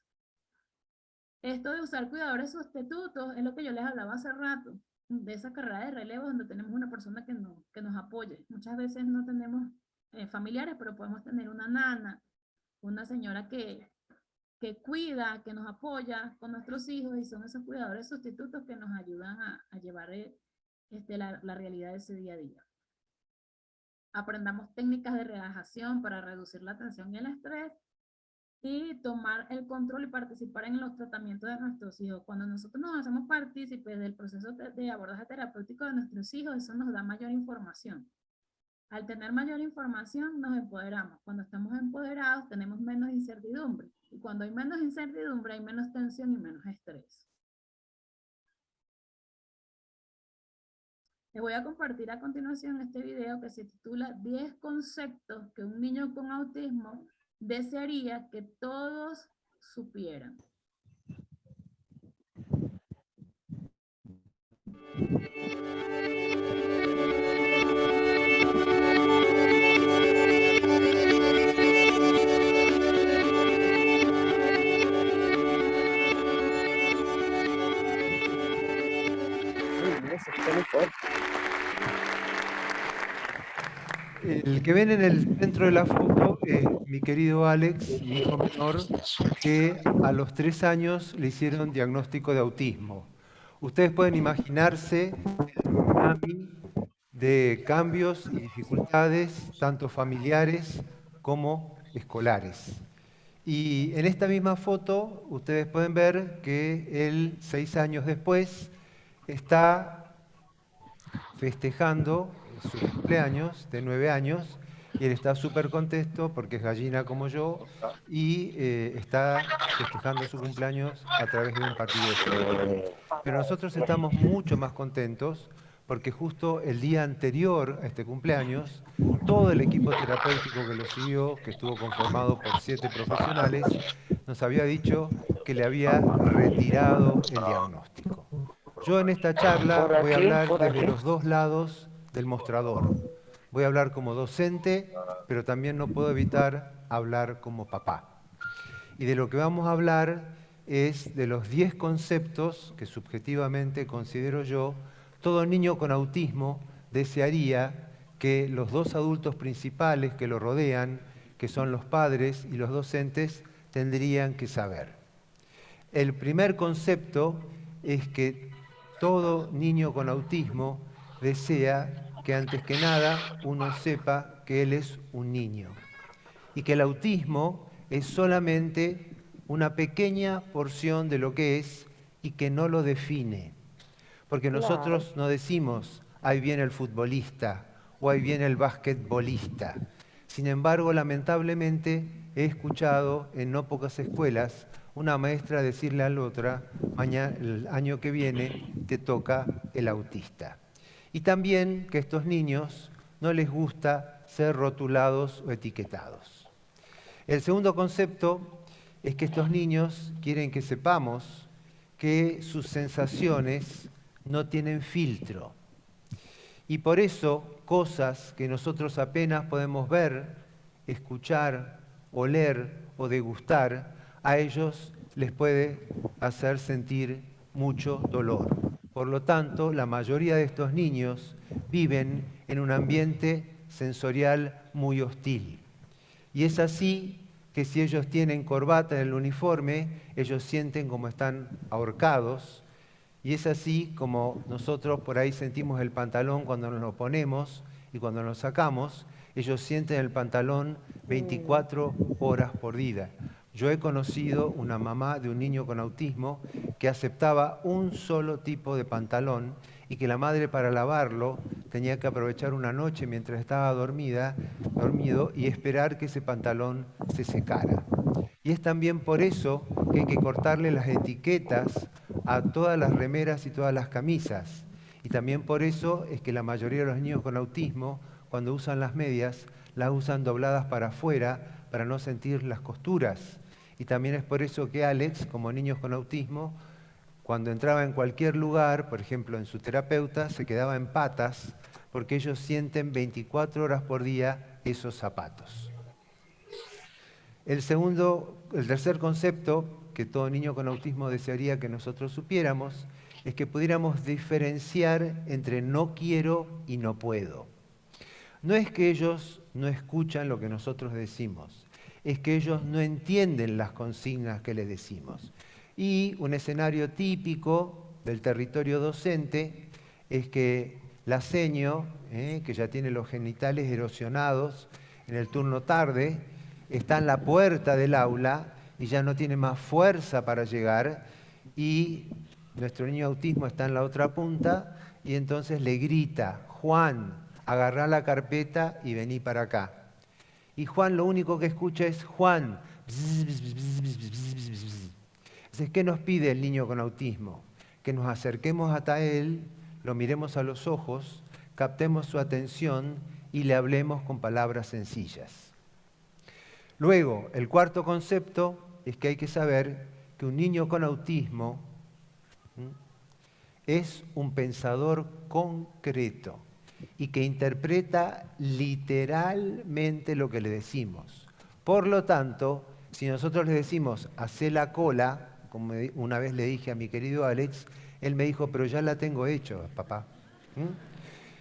Esto de usar cuidadores sustitutos es lo que yo les hablaba hace rato, de esa carrera de relevo donde tenemos una persona que nos apoye. Muchas veces no tenemos familiares, pero podemos tener una nana, una señora que cuida, que nos apoya con nuestros hijos y son esos cuidadores sustitutos que nos ayudan a llevar la realidad de ese día a día. Aprendamos técnicas de relajación para reducir la tensión y el estrés y tomar el control y participar en los tratamientos de nuestros hijos. Cuando nosotros nos hacemos partícipes del proceso de abordaje terapéutico de nuestros hijos, eso nos da mayor información. Al tener mayor información, nos empoderamos. Cuando estamos empoderados, tenemos menos incertidumbre. Y cuando hay menos incertidumbre, hay menos tensión y menos estrés. Les voy a compartir a continuación este video que se titula 10 conceptos que un niño con autismo desearía que todos supieran. El que ven en el centro de la foto es mi querido Alex, mi hijo menor, que a los 3 años le hicieron diagnóstico de autismo. Ustedes pueden imaginarse el tsunami de cambios y dificultades, tanto familiares como escolares. Y en esta misma foto ustedes pueden ver que él, 6 años después, está festejando su cumpleaños de 9 años y él está súper contento porque es gallina como yo y está festejando su cumpleaños a través de un partido de fútbol. Pero nosotros estamos mucho más contentos porque justo el día anterior a este cumpleaños, todo el equipo terapéutico que lo siguió, que estuvo conformado por 7 profesionales, nos había dicho que le había retirado el diagnóstico. Yo en esta charla voy a hablar desde los 2 lados del mostrador. Voy a hablar como docente, pero también no puedo evitar hablar como papá. Y de lo que vamos a hablar es de los 10 conceptos que subjetivamente considero yo, todo niño con autismo desearía que los 2 adultos principales que lo rodean, que son los padres y los docentes, tendrían que saber. El primer concepto es que todo niño con autismo desea que antes que nada uno sepa que él es un niño y que el autismo es solamente una pequeña porción de lo que es y que no lo define. Porque nosotros no decimos, ahí viene el futbolista o ahí viene el basquetbolista. Sin embargo, lamentablemente he escuchado en no pocas escuelas una maestra decirle a la otra, mañana, el año que viene te toca el autista. Y también que a estos niños no les gusta ser rotulados o etiquetados. El segundo concepto es que estos niños quieren que sepamos que sus sensaciones no tienen filtro. Y por eso cosas que nosotros apenas podemos ver, escuchar, oler o degustar, a ellos les puede hacer sentir mucho dolor. Por lo tanto, la mayoría de estos niños viven en un ambiente sensorial muy hostil. Y es así que si ellos tienen corbata en el uniforme, ellos sienten como están ahorcados. Y es así como nosotros por ahí sentimos el pantalón cuando nos lo ponemos y cuando nos sacamos, ellos sienten el pantalón 24 horas por día. Yo he conocido una mamá de un niño con autismo que aceptaba un solo tipo de pantalón y que la madre para lavarlo tenía que aprovechar una noche mientras estaba dormido y esperar que ese pantalón se secara. Y es también por eso que hay que cortarle las etiquetas a todas las remeras y todas las camisas. Y también por eso es que la mayoría de los niños con autismo, cuando usan las medias, las usan dobladas para afuera para no sentir las costuras. Y también es por eso que Alex, como niños con autismo, cuando entraba en cualquier lugar, por ejemplo en su terapeuta, se quedaba en patas porque ellos sienten 24 horas por día esos zapatos. El tercer concepto que todo niño con autismo desearía que nosotros supiéramos es que pudiéramos diferenciar entre no quiero y no puedo. No es que ellos no escuchan lo que nosotros decimos, es que ellos no entienden las consignas que les decimos. Y un escenario típico del territorio docente es que la seño, que ya tiene los genitales erosionados en el turno tarde, está en la puerta del aula y ya no tiene más fuerza para llegar, y nuestro niño autismo está en la otra punta y entonces le grita: Juan, agarrá la carpeta y vení para acá. Y Juan lo único que escucha es Juan. Entonces, ¿qué nos pide el niño con autismo? Que nos acerquemos hasta él, lo miremos a los ojos, captemos su atención y le hablemos con palabras sencillas. Luego, el cuarto concepto es que hay que saber que un niño con autismo es un pensador concreto y que interpreta literalmente lo que le decimos. Por lo tanto, si nosotros le decimos hacé la cola, como una vez le dije a mi querido Alex, él me dijo, pero ya la tengo hecho, papá.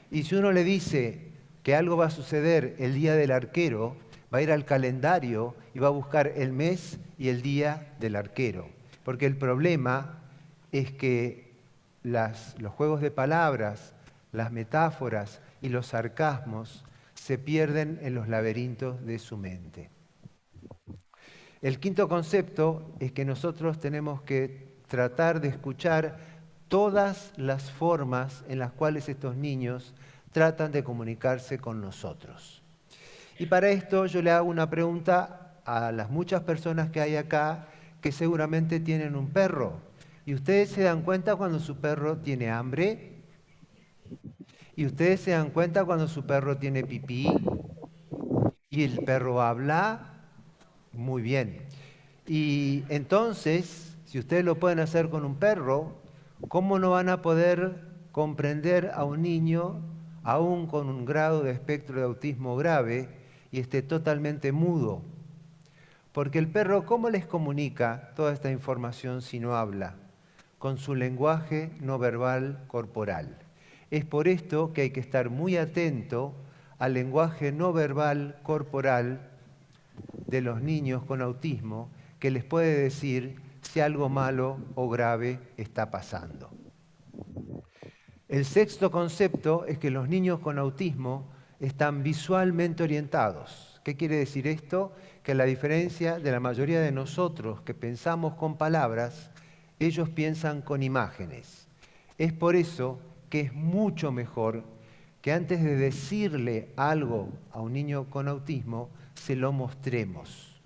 Y si uno le dice que algo va a suceder el día del arquero, va a ir al calendario y va a buscar el mes y el día del arquero. Porque el problema es que los juegos de palabras, las metáforas y los sarcasmos se pierden en los laberintos de su mente. El quinto concepto es que nosotros tenemos que tratar de escuchar todas las formas en las cuales estos niños tratan de comunicarse con nosotros. Y para esto yo le hago una pregunta a las muchas personas que hay acá que seguramente tienen un perro. ¿Y ustedes se dan cuenta cuando su perro tiene hambre? ¿Y ustedes se dan cuenta cuando su perro tiene pipí? ¿Y el perro habla? Muy bien. Y entonces, si ustedes lo pueden hacer con un perro, ¿cómo no van a poder comprender a un niño, aún con un grado de espectro de autismo grave, y esté totalmente mudo? Porque el perro, ¿cómo les comunica toda esta información si no habla? Con su lenguaje no verbal corporal. Es por esto que hay que estar muy atento al lenguaje no verbal corporal de los niños con autismo, que les puede decir si algo malo o grave está pasando. El sexto concepto es que los niños con autismo están visualmente orientados. ¿Qué quiere decir esto? Que a la diferencia de la mayoría de nosotros que pensamos con palabras, ellos piensan con imágenes. Es por eso que es mucho mejor que antes de decirle algo a un niño con autismo, se lo mostremos.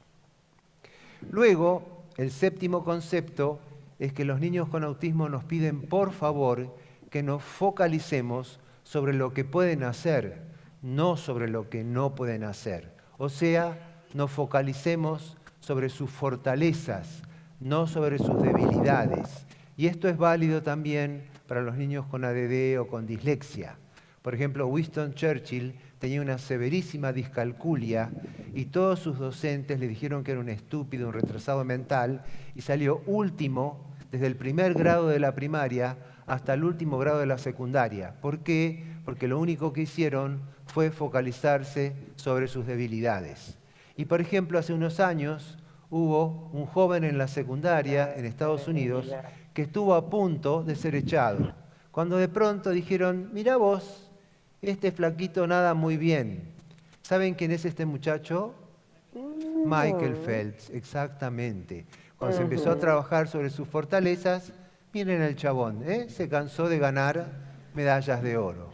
Luego, el séptimo concepto es que los niños con autismo nos piden, por favor, que nos focalicemos sobre lo que pueden hacer, no sobre lo que no pueden hacer. O sea, nos focalicemos sobre sus fortalezas, no sobre sus debilidades. Y esto es válido también para los niños con ADD o con dislexia. Por ejemplo, Winston Churchill tenía una severísima discalculia y todos sus docentes le dijeron que era un estúpido, un retrasado mental, y salió último desde el primer grado de la primaria hasta el último grado de la secundaria. ¿Por qué? Porque lo único que hicieron fue focalizarse sobre sus debilidades. Y por ejemplo, hace unos años hubo un joven en la secundaria en Estados Unidos que estuvo a punto de ser echado, cuando de pronto dijeron, mirá vos, este flaquito nada muy bien. ¿Saben quién es este muchacho? Michael Phelps, exactamente. Cuando se empezó a trabajar sobre sus fortalezas, miren el chabón, se cansó de ganar medallas de oro.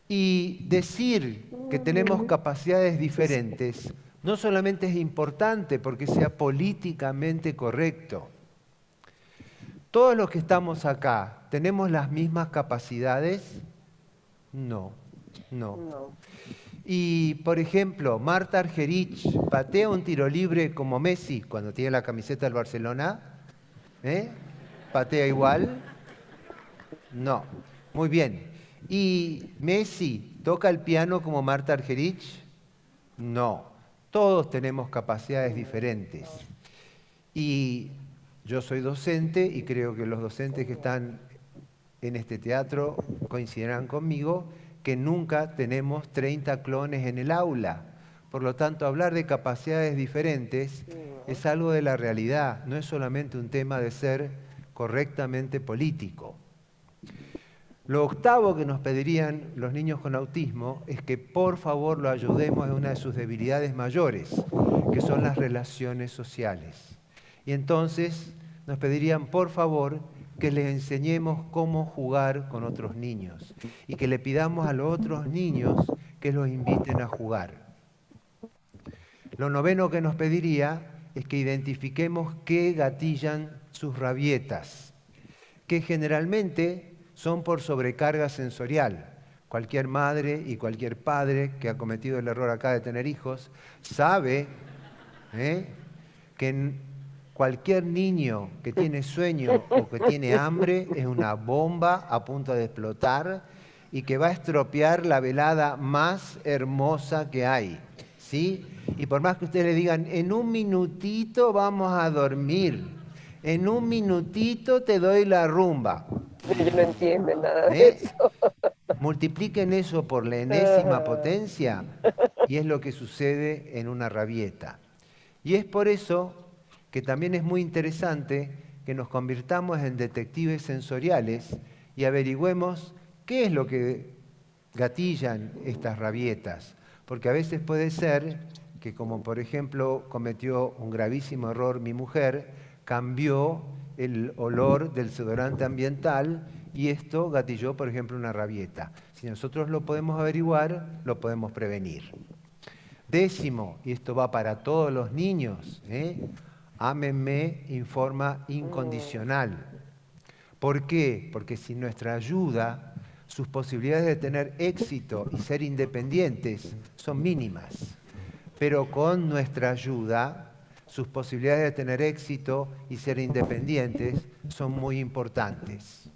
Y decir que tenemos capacidades diferentes no solamente es importante porque sea políticamente correcto. ¿Todos los que estamos acá tenemos las mismas capacidades? No. Y, por ejemplo, Marta Argerich patea un tiro libre como Messi cuando tiene la camiseta del Barcelona. ¿Patea igual? No. Muy bien. ¿Y Messi toca el piano como Marta Argerich? No. Todos tenemos capacidades diferentes. Y yo soy docente y creo que los docentes que están en este teatro coincidirán conmigo que nunca tenemos 30 clones en el aula. Por lo tanto, hablar de capacidades diferentes es algo de la realidad, no es solamente un tema de ser correctamente político. Lo octavo que nos pedirían los niños con autismo es que por favor lo ayudemos en una de sus debilidades mayores, que son las relaciones sociales. Y entonces nos pedirían por favor que les enseñemos cómo jugar con otros niños y que le pidamos a los otros niños que los inviten a jugar. Lo noveno que nos pediría es que identifiquemos qué gatillan sus rabietas, que generalmente son por sobrecarga sensorial. Cualquier madre y cualquier padre que ha cometido el error acá de tener hijos sabe que cualquier niño que tiene sueño o que tiene hambre es una bomba a punto de explotar y que va a estropear la velada más hermosa que hay, ¿sí? Y por más que ustedes le digan, en un minutito vamos a dormir, en un minutito te doy la rumba. Yo no entiendo nada de eso. Multipliquen eso por la enésima potencia y es lo que sucede en una rabieta. Y es por eso que también es muy interesante que nos convirtamos en detectives sensoriales y averigüemos qué es lo que gatillan estas rabietas. Porque a veces puede ser que, como por ejemplo cometió un gravísimo error mi mujer, cambió el olor del desodorante ambiental y esto gatilló, por ejemplo, una rabieta. Si nosotros lo podemos averiguar, lo podemos prevenir. Décimo, y esto va para todos los niños, ámenme en forma incondicional. ¿Por qué? Porque sin nuestra ayuda, sus posibilidades de tener éxito y ser independientes son mínimas. Pero con nuestra ayuda, sus posibilidades de tener éxito y ser independientes son muy importantes.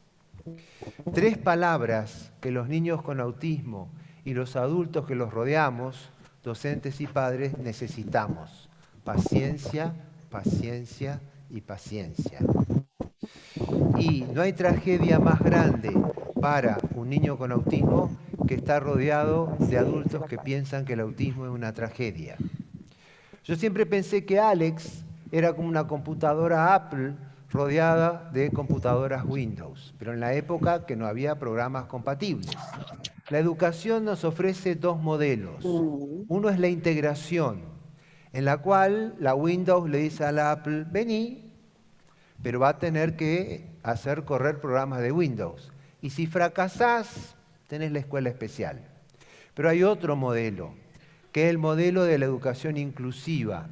3 palabras que los niños con autismo y los adultos que los rodeamos, docentes y padres, necesitamos. Paciencia, paciencia y paciencia. Y no hay tragedia más grande para un niño con autismo que estar rodeado de adultos que piensan que el autismo es una tragedia. Yo siempre pensé que Alex era como una computadora Apple rodeada de computadoras Windows, pero en la época que no había programas compatibles. La educación nos ofrece 2 modelos. Uno es la integración, en la cual la Windows le dice a la Apple, vení, pero va a tener que hacer correr programas de Windows. Y si fracasás, tenés la escuela especial. Pero hay otro modelo, que es el modelo de la educación inclusiva,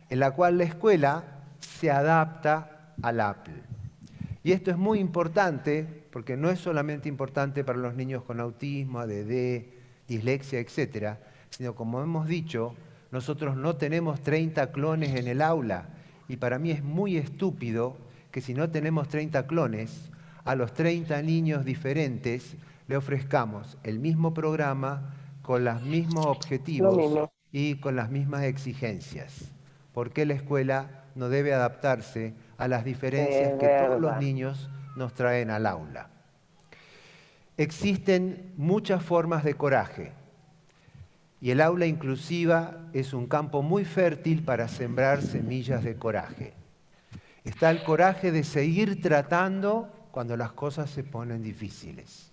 en la cual la escuela se adapta al Apple. Y esto es muy importante, porque no es solamente importante para los niños con autismo, ADD, dislexia, etc., sino, como hemos dicho, nosotros no tenemos 30 clones en el aula, y para mí es muy estúpido que si no tenemos 30 clones, a los 30 niños diferentes le ofrezcamos el mismo programa, con los mismos objetivos y con las mismas exigencias. ¿Por qué la escuela no debe adaptarse a las diferencias que todos los niños nos traen al aula? Existen muchas formas de coraje y el aula inclusiva es un campo muy fértil para sembrar semillas de coraje. Está el coraje de seguir tratando cuando las cosas se ponen difíciles.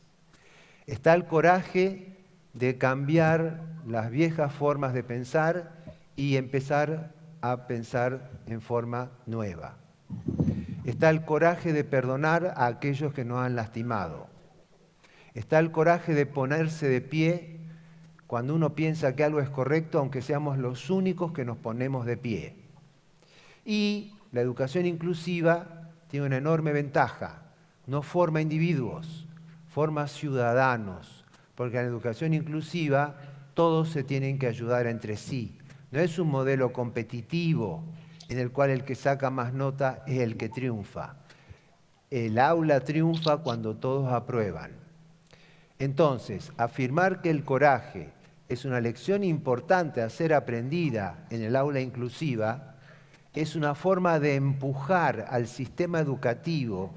Está el coraje de cambiar las viejas formas de pensar y empezar a pensar en forma nueva. Está el coraje de perdonar a aquellos que nos han lastimado. Está el coraje de ponerse de pie cuando uno piensa que algo es correcto, aunque seamos los únicos que nos ponemos de pie. Y la educación inclusiva tiene una enorme ventaja. No forma individuos, forma ciudadanos, porque en la educación inclusiva todos se tienen que ayudar entre sí. No es un modelo competitivo en el cual el que saca más nota es el que triunfa. El aula triunfa cuando todos aprueban. Entonces, afirmar que el coraje es una lección importante a ser aprendida en el aula inclusiva es una forma de empujar al sistema educativo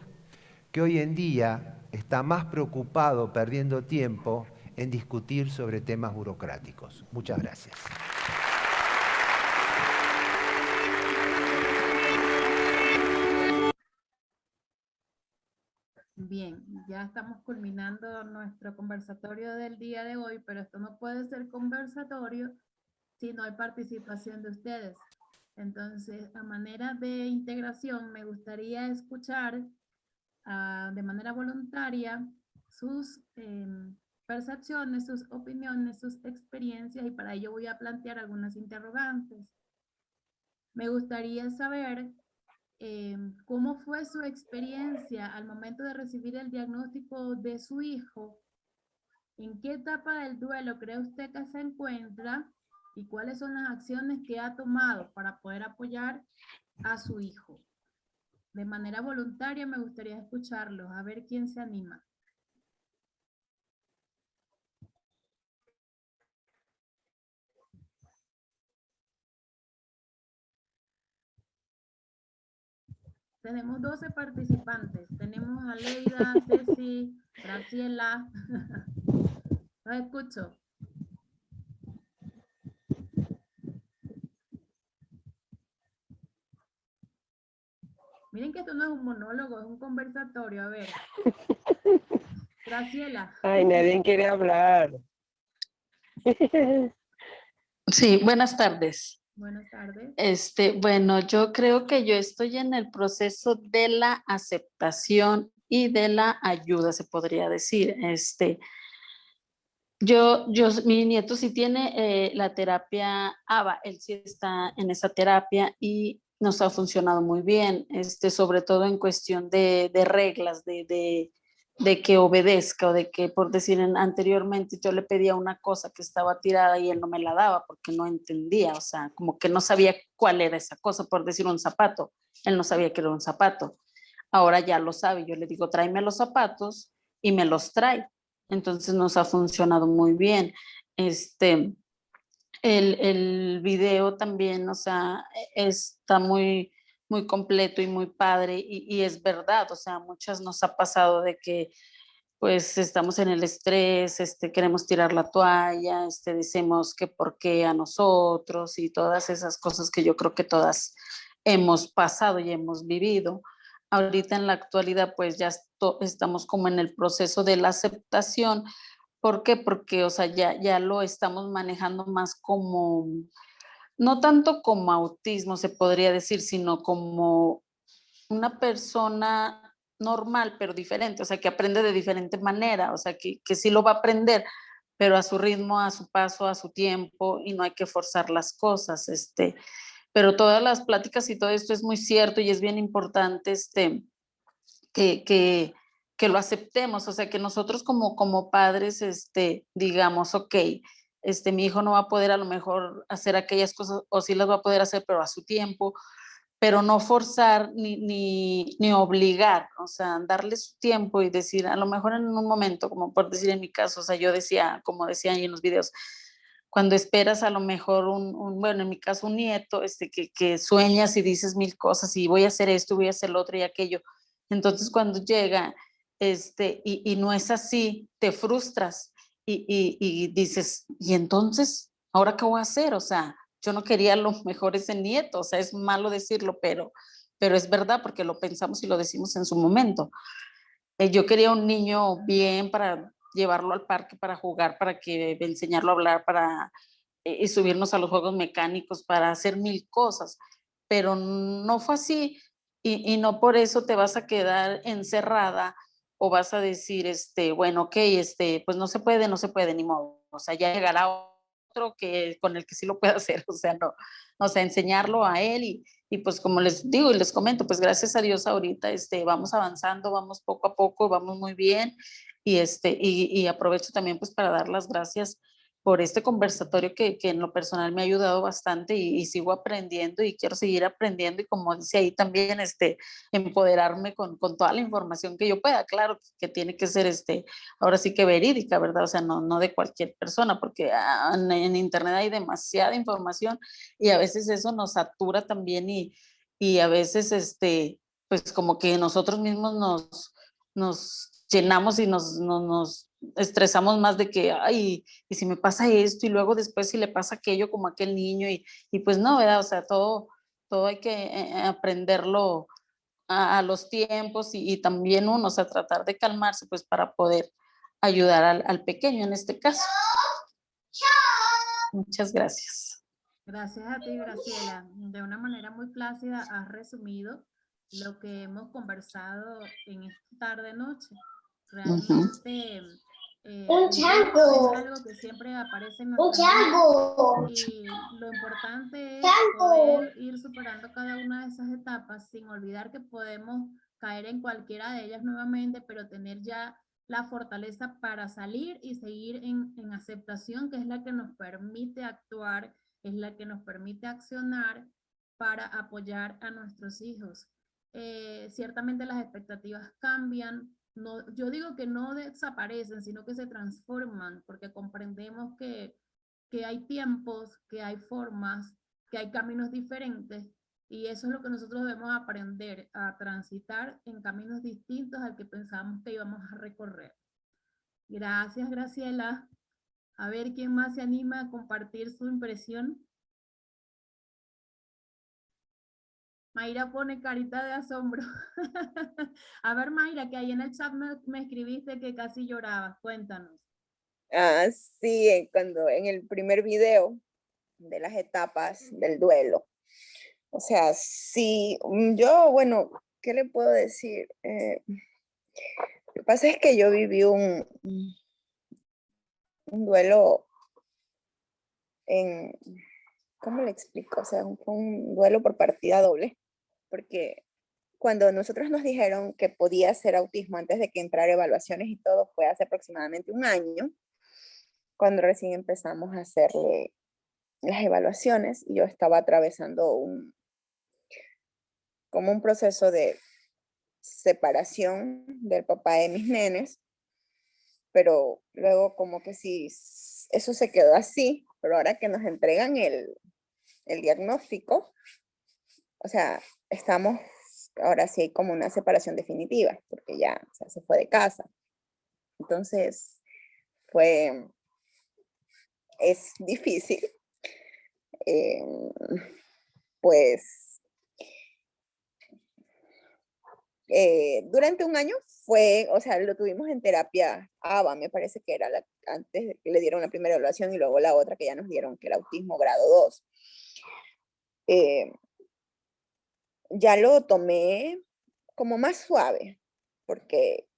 que hoy en día está más preocupado perdiendo tiempo en discutir sobre temas burocráticos. Muchas gracias. Bien, ya estamos culminando nuestro conversatorio del día de hoy, pero esto no puede ser conversatorio si no hay participación de ustedes. Entonces, a manera de integración, me gustaría escuchar de manera voluntaria sus percepciones, sus opiniones, sus experiencias, y para ello voy a plantear algunas interrogantes. Me gustaría saber cómo fue su experiencia al momento de recibir el diagnóstico de su hijo, en qué etapa del duelo cree usted que se encuentra y cuáles son las acciones que ha tomado para poder apoyar a su hijo. De manera voluntaria me gustaría escucharlos, a ver quién se anima. Tenemos 12 participantes. Tenemos a Leida, Ceci, Graciela. Los escucho. Miren que esto no es un monólogo, es un conversatorio. A ver. Graciela. Ay, nadie quiere hablar. Sí, buenas tardes. Buenas tardes. Bueno, yo creo que yo estoy en el proceso de la aceptación y de la ayuda, se podría decir. Mi nieto sí tiene la terapia ABA, él sí está en esa terapia y nos ha funcionado muy bien, sobre todo en cuestión de reglas, de que obedezca, o de que, por decir, anteriormente yo le pedía una cosa que estaba tirada y él no me la daba porque no entendía, o sea, como que no sabía cuál era esa cosa, por decir un zapato, él no sabía que era un zapato. Ahora ya lo sabe, yo le digo, tráeme los zapatos y me los trae. Entonces nos ha funcionado muy bien. El video también, o sea, está muy, muy completo y muy padre y es verdad, o sea, muchas nos ha pasado de que pues estamos en el estrés, queremos tirar la toalla, decimos que por qué a nosotros y todas esas cosas que yo creo que todas hemos pasado y hemos vivido. Ahorita en la actualidad pues ya estamos como en el proceso de la aceptación. ¿Por qué? Porque, o sea, ya lo estamos manejando más como, no tanto como autismo se podría decir, sino como una persona normal, pero diferente, o sea, que aprende de diferente manera, o sea, que sí lo va a aprender, pero a su ritmo, a su paso, a su tiempo, y no hay que forzar las cosas, pero todas las pláticas y todo esto es muy cierto y es bien importante, que lo aceptemos, o sea, que nosotros como padres, digamos, ok, mi hijo no va a poder a lo mejor hacer aquellas cosas, o sí las va a poder hacer, pero a su tiempo, pero no forzar ni obligar, o sea, darle su tiempo y decir, a lo mejor en un momento, como por decir en mi caso, o sea, yo decía, como decían ahí en los videos, cuando esperas a lo mejor bueno, en mi caso un nieto, que sueñas y dices mil cosas y voy a hacer esto, voy a hacer lo otro y aquello, entonces cuando llega, y no es así, te frustras y dices, ¿y entonces? ¿Ahora qué voy a hacer? O sea, yo no quería lo mejor ese nieto, o sea, es malo decirlo, pero es verdad porque lo pensamos y lo decimos en su momento. Yo quería un niño bien para llevarlo al parque, para jugar, para enseñarlo a hablar, para subirnos a los juegos mecánicos, para hacer mil cosas, pero no fue así y no por eso te vas a quedar encerrada o vas a decir, bueno, ok, pues no se puede, ni modo. o sea, ya llegará otro con el que sí lo pueda hacer, o sea, no, o sea, enseñarlo a él y pues como les digo y les comento, pues gracias a Dios ahorita vamos avanzando, vamos poco a poco, vamos muy bien y aprovecho también pues para dar las gracias por este conversatorio que en lo personal me ha ayudado bastante y sigo aprendiendo y quiero seguir aprendiendo y como dice ahí también, empoderarme con toda la información que yo pueda, claro que tiene que ser ahora sí que verídica, ¿verdad? O sea, no de cualquier persona, porque en internet hay demasiada información y a veces eso nos satura también y a veces, pues como que nosotros mismos nos llenamos y nos estresamos más de que, ay, y si me pasa esto y luego después si le pasa aquello como aquel niño y pues no, ¿verdad? O sea, todo hay que aprenderlo a los tiempos y también uno, o sea, tratar de calmarse pues para poder ayudar al pequeño en este caso. Muchas gracias. Gracias a ti, Graciela. De una manera muy plácida has resumido lo que hemos conversado en esta tarde-noche. Realmente es algo que siempre aparece en nuestras vidas y lo importante es poder ir superando cada una de esas etapas sin olvidar que podemos caer en cualquiera de ellas nuevamente, pero tener ya la fortaleza para salir y seguir en aceptación, que es la que nos permite actuar, es la que nos permite accionar para apoyar a nuestros hijos. Ciertamente las expectativas cambian, no, yo digo que no desaparecen, sino que se transforman, porque comprendemos que hay tiempos, que hay formas, que hay caminos diferentes, y eso es lo que nosotros debemos aprender, a transitar en caminos distintos al que pensábamos que íbamos a recorrer. Gracias, Graciela. A ver, ¿quién más se anima a compartir su impresión? Mayra pone carita de asombro. A ver, Mayra, que ahí en el chat me escribiste que casi llorabas. Cuéntanos. Sí, cuando en el primer video de las etapas del duelo. O sea, sí, yo, bueno, ¿qué le puedo decir? Lo que pasa es que yo viví un duelo ¿cómo le explico? O sea, fue un duelo por partida doble, porque cuando nosotros nos dijeron que podía ser autismo antes de que entrara evaluaciones y todo, fue hace aproximadamente un año, cuando recién empezamos a hacerle las evaluaciones, y yo estaba atravesando como un proceso de separación del papá de mis nenes, pero luego como que sí, eso se quedó así, pero ahora que nos entregan el diagnóstico, o sea, estamos, ahora sí hay como una separación definitiva, porque ya, o sea, se fue de casa. Entonces, es difícil, pues, durante un año o sea, lo tuvimos en terapia ABA, me parece que era antes de que le dieron la primera evaluación y luego la otra que ya nos dieron, que era autismo grado 2. Ya lo tomé como más suave, porque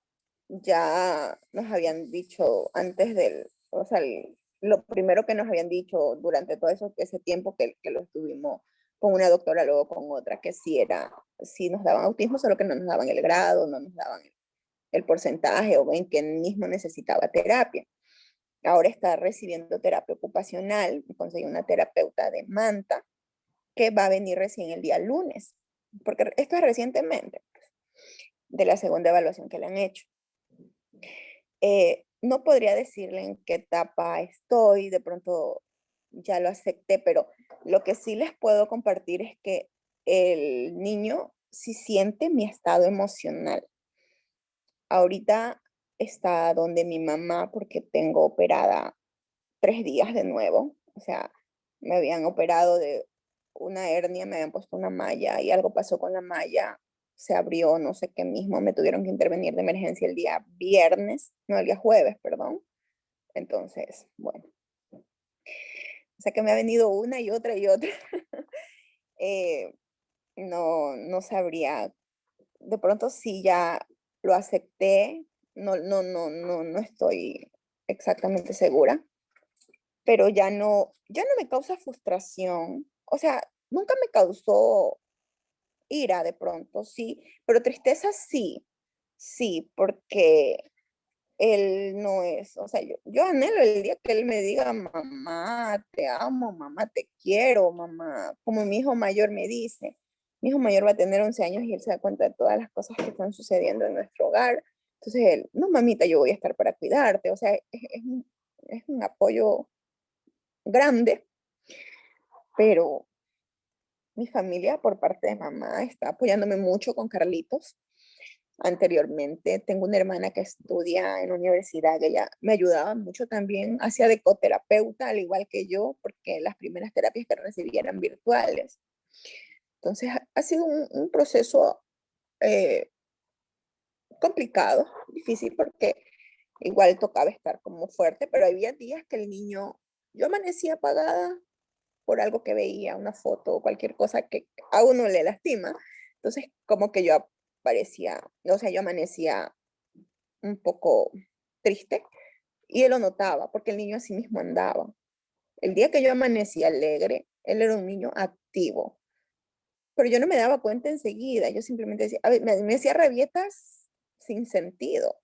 ya nos habían dicho antes o sea, lo primero que nos habían dicho durante todo ese tiempo que lo estuvimos con una doctora, luego con otra, que sí nos daban autismo, solo que no nos daban el grado, no nos daban el porcentaje o en que mismo necesitaba terapia. Ahora está recibiendo terapia ocupacional, conseguí una terapeuta de Manta, que va a venir recién el día lunes, porque esto es recientemente, de la segunda evaluación que le han hecho. No podría decirle en qué etapa estoy, de pronto ya lo acepté, pero lo que sí les puedo compartir es que el niño sí siente mi estado emocional. Ahorita está donde mi mamá porque tengo operada 3 días de nuevo, o sea, me habían operado de una hernia, me habían puesto una malla y algo pasó con la malla, se abrió, no sé qué mismo, me tuvieron que intervenir de emergencia el día viernes, no, el día jueves, perdón. Entonces, bueno. O sea que me ha venido una y otra y otra. No sabría. De pronto sí ya lo acepté, no estoy exactamente segura. pero ya no me causa frustración. O sea, nunca me causó ira de pronto, sí, pero tristeza sí, sí, porque él no es, o sea, yo anhelo el día que él me diga, mamá, te amo, mamá, te quiero, mamá, como mi hijo mayor me dice. Mi hijo mayor va a tener 11 años y él se da cuenta de todas las cosas que están sucediendo en nuestro hogar. Entonces él, no, mamita, yo voy a estar para cuidarte. O sea, es un apoyo grande, pero mi familia por parte de mamá está apoyándome mucho con Carlitos. Anteriormente tengo una hermana que estudia en la universidad, que ella me ayudaba mucho también, hacía de coterapeuta, al igual que yo, porque las primeras terapias que recibí eran virtuales. Entonces ha sido un proceso complicado, difícil, porque igual tocaba estar como fuerte, pero había días que el niño, yo amanecía apagada por algo que veía, una foto o cualquier cosa que a uno le lastima. Entonces, como que yo parecía, o sea, yo amanecía un poco triste y él lo notaba porque el niño así mismo andaba. El día que yo amanecía alegre, él era un niño activo, pero yo no me daba cuenta enseguida. Yo simplemente decía, a ver, me hacía rabietas sin sentido.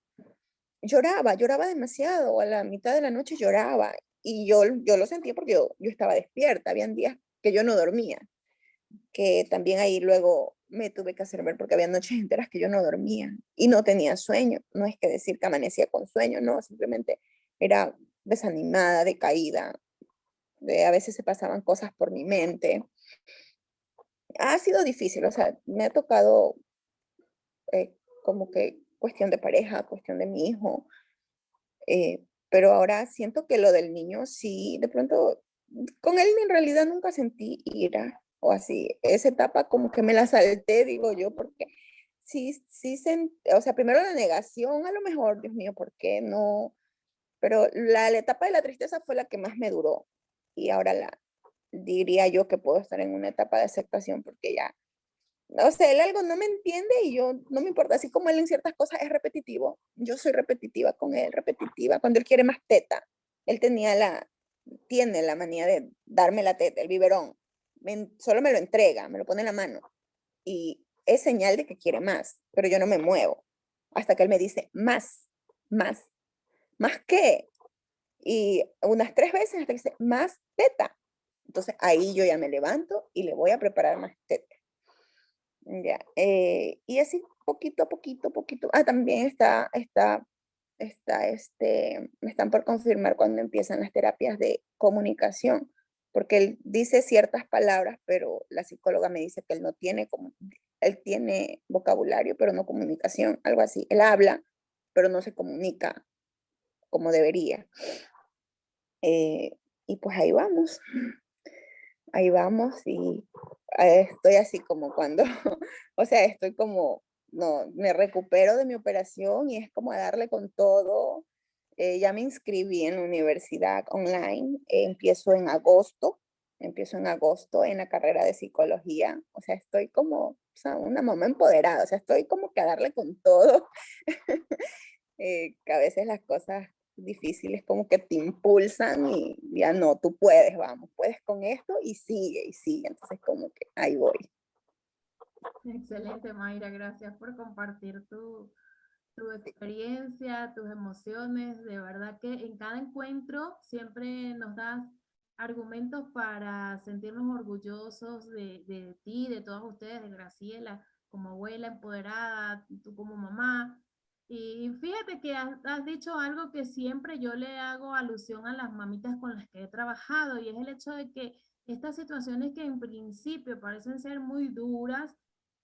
Lloraba demasiado, a la mitad de la noche lloraba y yo lo sentía porque yo estaba despierta, habían días que yo no dormía, que también ahí luego me tuve que hacer ver porque había noches enteras que yo no dormía y no tenía sueño, no es que decir que amanecía con sueño, no, simplemente era desanimada, decaída, a veces se pasaban cosas por mi mente. Ha sido difícil, o sea, me ha tocado como que cuestión de pareja, cuestión de mi hijo, pero ahora siento que lo del niño sí, de pronto, con él en realidad nunca sentí ira o así. Esa etapa como que me la salté, digo yo, porque o sea, primero la negación, a lo mejor, Dios mío, ¿por qué no? Pero la etapa de la tristeza fue la que más me duró. Y ahora diría yo que puedo estar en una etapa de aceptación porque ya, o sea, él algo no me entiende y yo no me importa, así como él en ciertas cosas es repetitivo, yo soy repetitiva con él, repetitiva, cuando él quiere más teta, él tiene la manía de darme la teta, el biberón, solo me lo entrega, me lo pone en la mano y es señal de que quiere más, pero yo no me muevo hasta que él me dice más, más, más qué, y unas 3 veces hasta que dice más teta, entonces ahí yo ya me levanto y le voy a preparar más teta. Ya, y así poquito a poquito, poquito. También me están por confirmar cuando empiezan las terapias de comunicación, porque él dice ciertas palabras, pero la psicóloga me dice que él no tiene él tiene vocabulario, pero no comunicación, algo así. Él habla, pero no se comunica como debería. Y pues ahí vamos y estoy así como cuando, o sea, estoy como, no, me recupero de mi operación y es como a darle con todo. Ya me inscribí en la universidad online, empiezo en agosto en la carrera de psicología, o sea, estoy como, o sea, una mamá empoderada, o sea, estoy como que a darle con todo. Que a veces las cosas difíciles como que te impulsan y ya no, tú puedes, vamos, puedes con esto y sigue, entonces como que ahí voy. Excelente, Mayra, gracias por compartir tu experiencia, tus emociones. De verdad que en cada encuentro siempre nos das argumentos para sentirnos orgullosos de ti, de todos ustedes, de Graciela, como abuela empoderada, tú como mamá. Y fíjate que has dicho algo que siempre yo le hago alusión a las mamitas con las que he trabajado, y es el hecho de que estas situaciones que en principio parecen ser muy duras,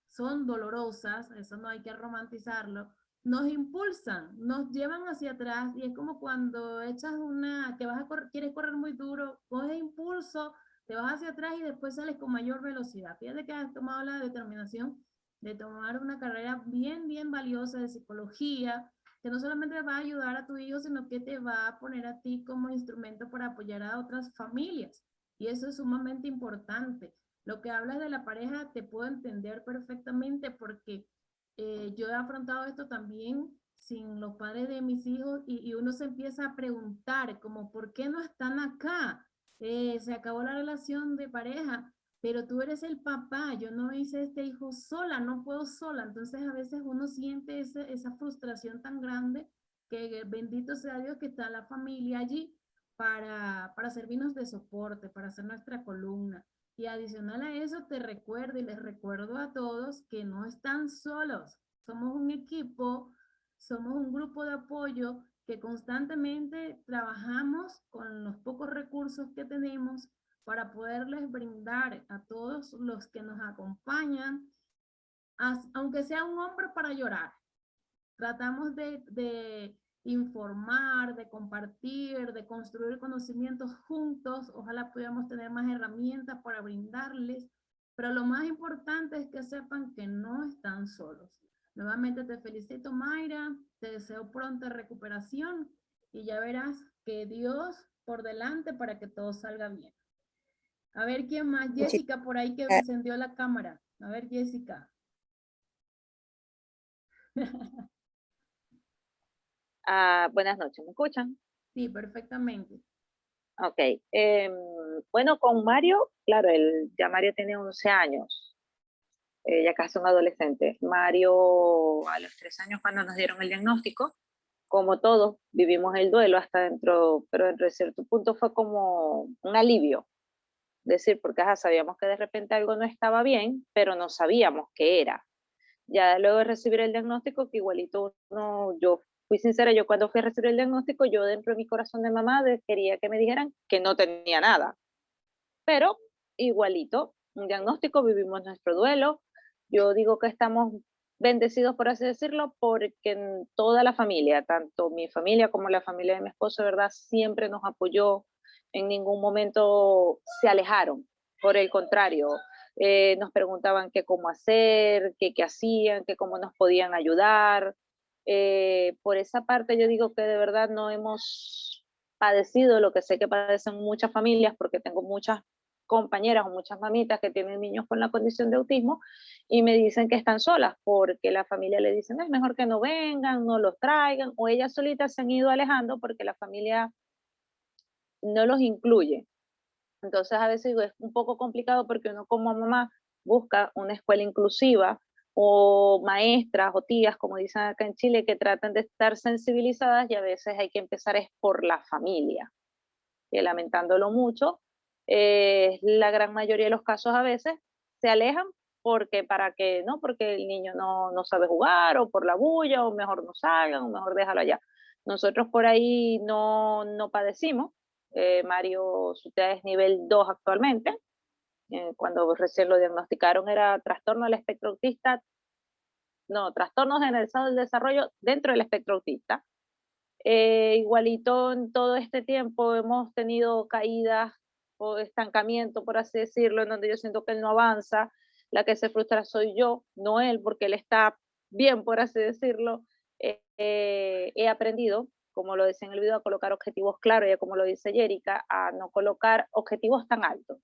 son dolorosas, eso no hay que romantizarlo, nos impulsan, nos llevan hacia atrás, y es como cuando echas que vas a quieres correr muy duro, coges impulso, te vas hacia atrás y después sales con mayor velocidad. Fíjate que has tomado la determinación de tomar una carrera bien, bien valiosa de psicología, que no solamente va a ayudar a tu hijo, sino que te va a poner a ti como instrumento para apoyar a otras familias. Y eso es sumamente importante. Lo que hablas de la pareja te puedo entender perfectamente porque yo he afrontado esto también sin los padres de mis hijos y uno se empieza a preguntar como, ¿por qué no están acá? Se acabó la relación de pareja, pero tú eres el papá, yo no hice este hijo sola, no puedo sola. Entonces a veces uno siente esa frustración tan grande que bendito sea Dios que está la familia allí para servirnos de soporte, para ser nuestra columna. Y adicional a eso te recuerdo y les recuerdo a todos que no están solos, somos un equipo, somos un grupo de apoyo que constantemente trabajamos con los pocos recursos que tenemos para poderles brindar a todos los que nos acompañan, aunque sea un hombro para llorar. Tratamos de informar, de compartir, de construir conocimientos juntos. Ojalá pudiéramos tener más herramientas para brindarles, pero lo más importante es que sepan que no están solos. Nuevamente te felicito, Mayra, te deseo pronta recuperación y ya verás que Dios por delante para que todo salga bien. A ver, ¿quién más? Jessica, por ahí que encendió la cámara. A ver, Jessica. Buenas noches, ¿me escuchan? Sí, perfectamente. Ok. Bueno, con Mario, claro, ya Mario tiene 11 años, ya casi un adolescente. Mario, a los 3 años cuando nos dieron el diagnóstico, como todos, vivimos el duelo hasta dentro, pero dentro de cierto punto fue como un alivio. Decir, porque sabíamos que de repente algo no estaba bien, pero no sabíamos qué era. Ya luego de recibir el diagnóstico, que igualito yo fui sincera, yo cuando fui a recibir el diagnóstico, yo dentro de mi corazón de mamá quería que me dijeran que no tenía nada. Pero igualito, un diagnóstico, vivimos nuestro duelo. Yo digo que estamos bendecidos, por así decirlo, porque en toda la familia, tanto mi familia como la familia de mi esposo, ¿verdad? Siempre nos apoyó, en ningún momento se alejaron, por el contrario, nos preguntaban qué cómo hacer, qué hacían, qué cómo nos podían ayudar. Por esa parte yo digo que de verdad no hemos padecido lo que sé que padecen muchas familias, porque tengo muchas compañeras o muchas mamitas que tienen niños con la condición de autismo y me dicen que están solas porque la familia le dicen es mejor que no vengan, no los traigan, o ellas solitas se han ido alejando porque la familia no los incluye. Entonces a veces es un poco complicado porque uno como mamá busca una escuela inclusiva o maestras o tías, como dicen acá en Chile, que tratan de estar sensibilizadas, y a veces hay que empezar es por la familia, que lamentándolo mucho, la gran mayoría de los casos a veces se alejan porque porque el niño no sabe jugar, o por la bulla, o mejor no salgan, o mejor déjalo allá. Nosotros por ahí no padecimos. Mario, su TEA es nivel 2 actualmente. Cuando recién lo diagnosticaron era trastorno del espectro autista, trastorno generalizado del desarrollo dentro del espectro autista. Igualito en todo este tiempo hemos tenido caídas o estancamiento, por así decirlo, en donde yo siento que él no avanza. La que se frustra soy yo, no él, porque él está bien, por así decirlo. He aprendido, como lo decía en el video, a colocar objetivos claros, ya como lo dice Yerica, a no colocar objetivos tan altos,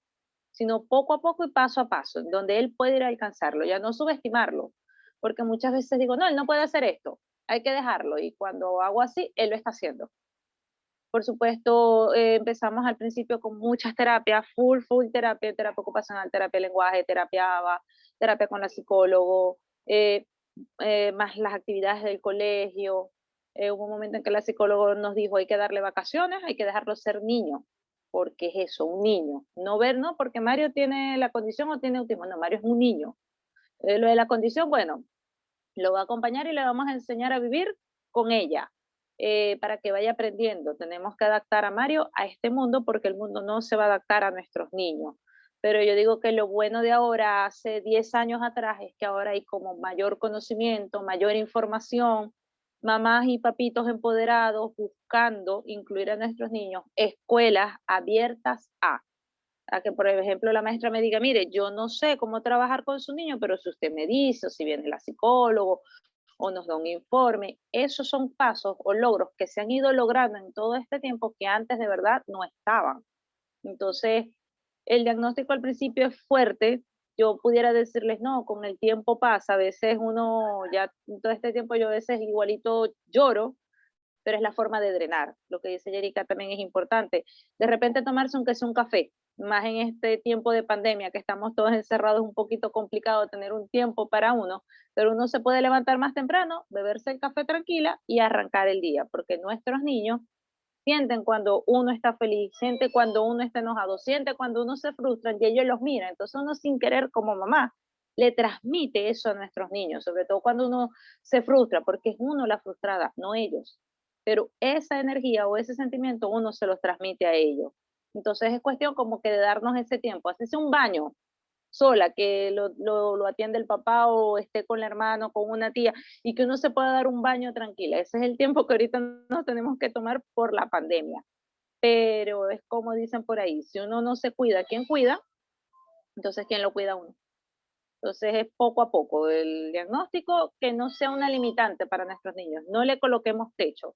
sino poco a poco y paso a paso, en donde él puede ir a alcanzarlo, ya no subestimarlo, porque muchas veces digo, no, él no puede hacer esto, hay que dejarlo, y cuando hago así, él lo está haciendo. Por supuesto, empezamos al principio con muchas terapias, full terapia, terapia ocupacional, terapia de lenguaje, terapia ABA, terapia con la psicólogo, más las actividades del colegio. Hubo un momento en que la psicóloga nos dijo, hay que darle vacaciones, hay que dejarlo ser niño, porque es eso, un niño. No ver, no, porque Mario tiene la condición o tiene autismo, no, Mario es un niño. Lo de la condición, bueno, lo va a acompañar y le vamos a enseñar a vivir con ella, para que vaya aprendiendo. Tenemos que adaptar a Mario a este mundo, porque el mundo no se va a adaptar a nuestros niños. Pero yo digo que lo bueno de ahora, hace 10 años atrás, es que ahora hay como mayor conocimiento, mayor información, mamás y papitos empoderados buscando incluir a nuestros niños, escuelas abiertas a que, por ejemplo, la maestra me diga, mire, yo no sé cómo trabajar con su niño, pero si usted me dice, o si viene la psicólogo, o nos da un informe, esos son pasos o logros que se han ido logrando en todo este tiempo que antes de verdad no estaban. Entonces, el diagnóstico al principio es fuerte. yo pudiera decirles, no, con el tiempo pasa, a veces uno, ya todo este tiempo yo a veces igualito lloro, pero es la forma de drenar. Lo que dice Yerica también es importante. De repente tomarse aunque sea un café, más en este tiempo de pandemia que estamos todos encerrados, un poquito complicado tener un tiempo para uno, pero uno se puede levantar más temprano, beberse el café tranquila y arrancar el día, porque nuestros niños sienten cuando uno está feliz, sienten cuando uno está enojado, sienten cuando uno se frustra y ellos los miran. Entonces uno sin querer como mamá le transmite eso a nuestros niños, sobre todo cuando uno se frustra, porque es uno la frustrada, no ellos. Pero esa energía o ese sentimiento uno se los transmite a ellos. Entonces es cuestión como que de darnos ese tiempo, hacerse un baño sola, que lo atiende el papá o esté con el hermano, con una tía, y que uno se pueda dar un baño tranquila. Ese es el tiempo que ahorita nos tenemos que tomar por la pandemia. Pero es como dicen por ahí, si uno no se cuida, ¿quién cuida? Entonces, ¿quién lo cuida a uno? Entonces es poco a poco. El diagnóstico que no sea una limitante para nuestros niños. No le coloquemos techo.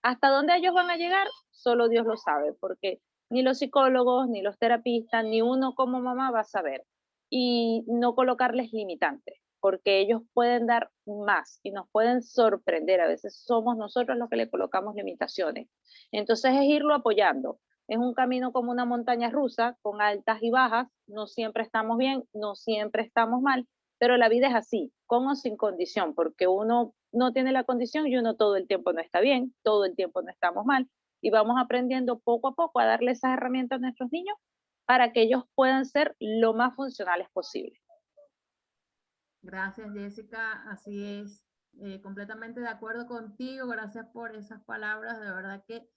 ¿Hasta dónde ellos van a llegar? Solo Dios lo sabe, porque ni los psicólogos, ni los terapistas, ni uno como mamá va a saber. Y no colocarles limitantes, porque ellos pueden dar más y nos pueden sorprender. A veces somos nosotros los que le colocamos limitaciones. Entonces es irlo apoyando. Es un camino como una montaña rusa, con altas y bajas. No siempre estamos bien, no siempre estamos mal, pero la vida es así, con o sin condición, porque uno no tiene la condición y uno todo el tiempo no está bien, todo el tiempo no estamos mal, y vamos aprendiendo poco a poco a darle esas herramientas a nuestros niños para que ellos puedan ser lo más funcionales posible. Gracias, Jessica. Así es, completamente de acuerdo contigo. Gracias por esas palabras. De verdad que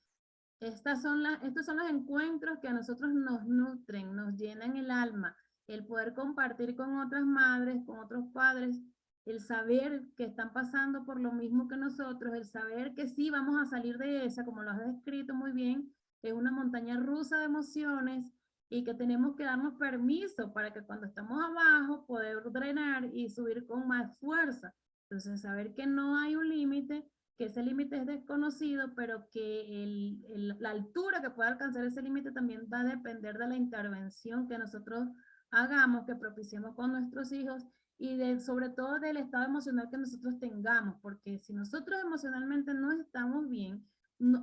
estos son los encuentros que a nosotros nos nutren, nos llenan el alma. El poder compartir con otras madres, con otros padres, el saber que están pasando por lo mismo que nosotros, el saber que sí vamos a salir de esa, como lo has descrito muy bien, es una montaña rusa de emociones, y que tenemos que darnos permiso para que cuando estamos abajo poder drenar y subir con más fuerza. Entonces saber que no hay un límite, que ese límite es desconocido, pero que la altura que pueda alcanzar ese límite también va a depender de la intervención que nosotros hagamos, que propiciemos con nuestros hijos, y sobre todo del estado emocional que nosotros tengamos, porque si nosotros emocionalmente no estamos bien,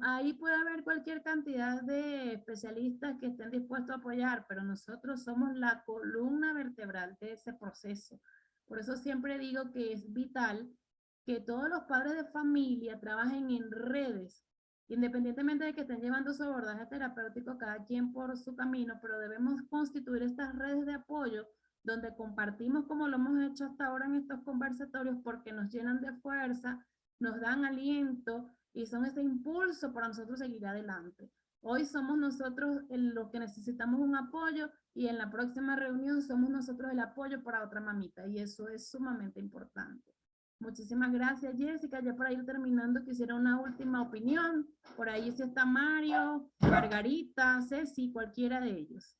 ahí puede haber cualquier cantidad de especialistas que estén dispuestos a apoyar, pero nosotros somos la columna vertebral de ese proceso. Por eso siempre digo que es vital que todos los padres de familia trabajen en redes, independientemente de que estén llevando su abordaje terapéutico cada quien por su camino, pero debemos constituir estas redes de apoyo donde compartimos como lo hemos hecho hasta ahora en estos conversatorios, porque nos llenan de fuerza, nos dan aliento y son ese impulso para nosotros seguir adelante. Hoy somos nosotros los que necesitamos un apoyo, y en la próxima reunión somos nosotros el apoyo para otra mamita, y eso es sumamente importante. Muchísimas gracias, Jessica. Ya para ir terminando, quisiera una última opinión. Por ahí sí está Mario, Margarita, Ceci, cualquiera de ellos.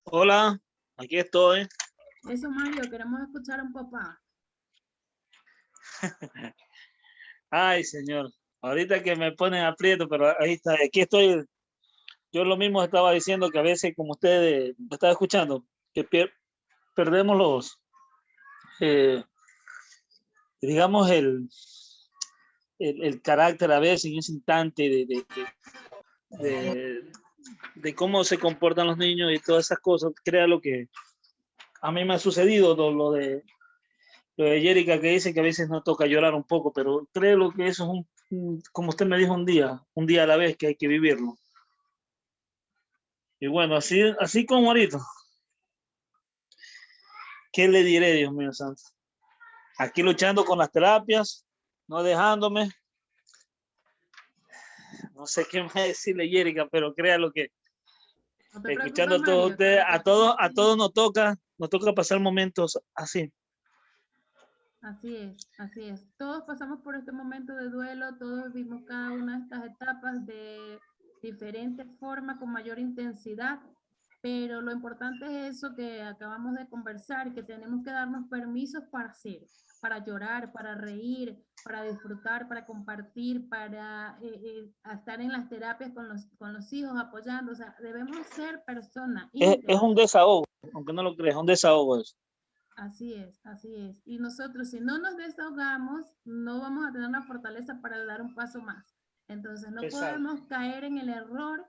Hola, aquí estoy. Eso, Mario, queremos escuchar a un papá. Ay, señor, ahorita que me ponen aprieto, pero ahí está, aquí estoy. Yo lo mismo estaba diciendo, que a veces, como ustedes me están escuchando, que perdemos los, digamos, el carácter a veces en ese instante de cómo se comportan los niños y todas esas cosas. Crea lo que a mí me ha sucedido, lo de Jerica, que dice que a veces nos toca llorar un poco, pero creo que eso es como usted me dijo, un día a la vez, que hay que vivirlo. Y bueno, así como ahorita, ¿qué le diré, Dios mío santo? Aquí luchando con las terapias, no dejándome. No sé qué más decirle, Jerica, pero créalo que escuchando a todos ustedes, a todos nos toca pasar momentos así. Así es, así es. Todos pasamos por este momento de duelo, todos vivimos cada una de estas etapas de diferentes formas, con mayor intensidad, pero lo importante es eso que acabamos de conversar, que tenemos que darnos permisos para hacer, para llorar, para reír, para disfrutar, para compartir, para estar en las terapias con los hijos, apoyando. O sea, debemos ser personas. Es un desahogo, aunque no lo creas, es un desahogo eso. Así es, así es. Y nosotros, si no nos desahogamos, no vamos a tener la fortaleza para dar un paso más. Entonces, no podemos caer en el error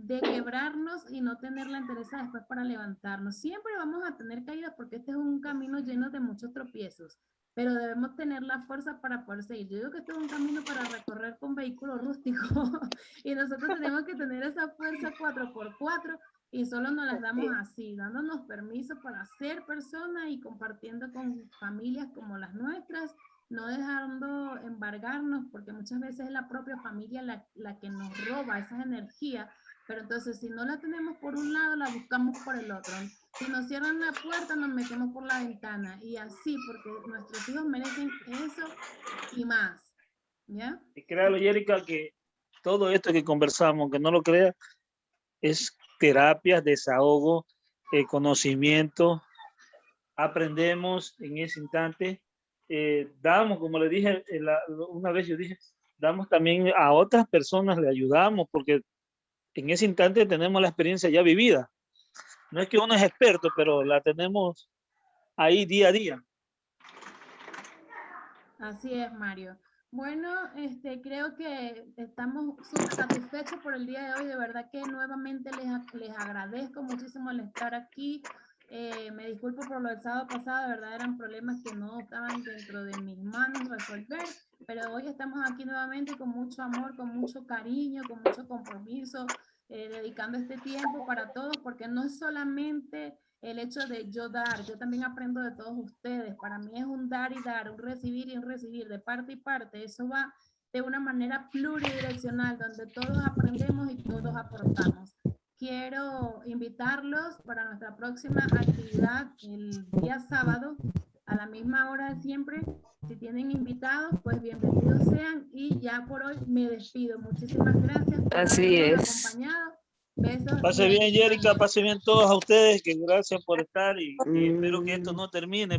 de quebrarnos y no tener la entereza después para levantarnos. Siempre vamos a tener caídas porque este es un camino lleno de muchos tropiezos, pero debemos tener la fuerza para poder seguir. Yo digo que este es un camino para recorrer con vehículo rústico y nosotros tenemos que tener esa fuerza 4x4 y solo nos las damos así, dándonos permiso para ser personas y compartiendo con familias como las nuestras, no dejando embargarnos, porque muchas veces es la propia familia la que nos roba esa energía, pero entonces si no la tenemos por un lado, la buscamos por el otro. Si nos cierran la puerta, nos metemos por la ventana, y así, porque nuestros hijos merecen eso y más, ¿ya? Y créalo, Yerica, que todo esto que conversamos, que no lo creas, es terapia, desahogo, conocimiento, aprendemos en ese instante, damos, como le dije, una vez yo dije, damos también a otras personas, le ayudamos, porque en ese instante tenemos la experiencia ya vivida. No es que uno es experto, pero la tenemos ahí día a día. Así es, Mario. Bueno, creo que estamos súper satisfechos por el día de hoy. De verdad que nuevamente les agradezco muchísimo el estar aquí. Me disculpo por lo del sábado pasado, de verdad eran problemas que no estaban dentro de mis manos resolver, pero hoy estamos aquí nuevamente con mucho amor, con mucho cariño, con mucho compromiso, dedicando este tiempo para todos, porque no es solamente el hecho de yo dar, yo también aprendo de todos ustedes. Para mí es un dar y dar, un recibir y un recibir, de parte y parte. Eso va de una manera pluridireccional, donde todos aprendemos y todos aportamos. Quiero invitarlos para nuestra próxima actividad el día sábado, a la misma hora de siempre. Si tienen invitados, pues bienvenidos sean, y ya por hoy me despido. Muchísimas gracias por habernos acompañado. Besos. Pase bien, Yerica, pase bien todos a ustedes, que gracias por estar y espero que esto no termine.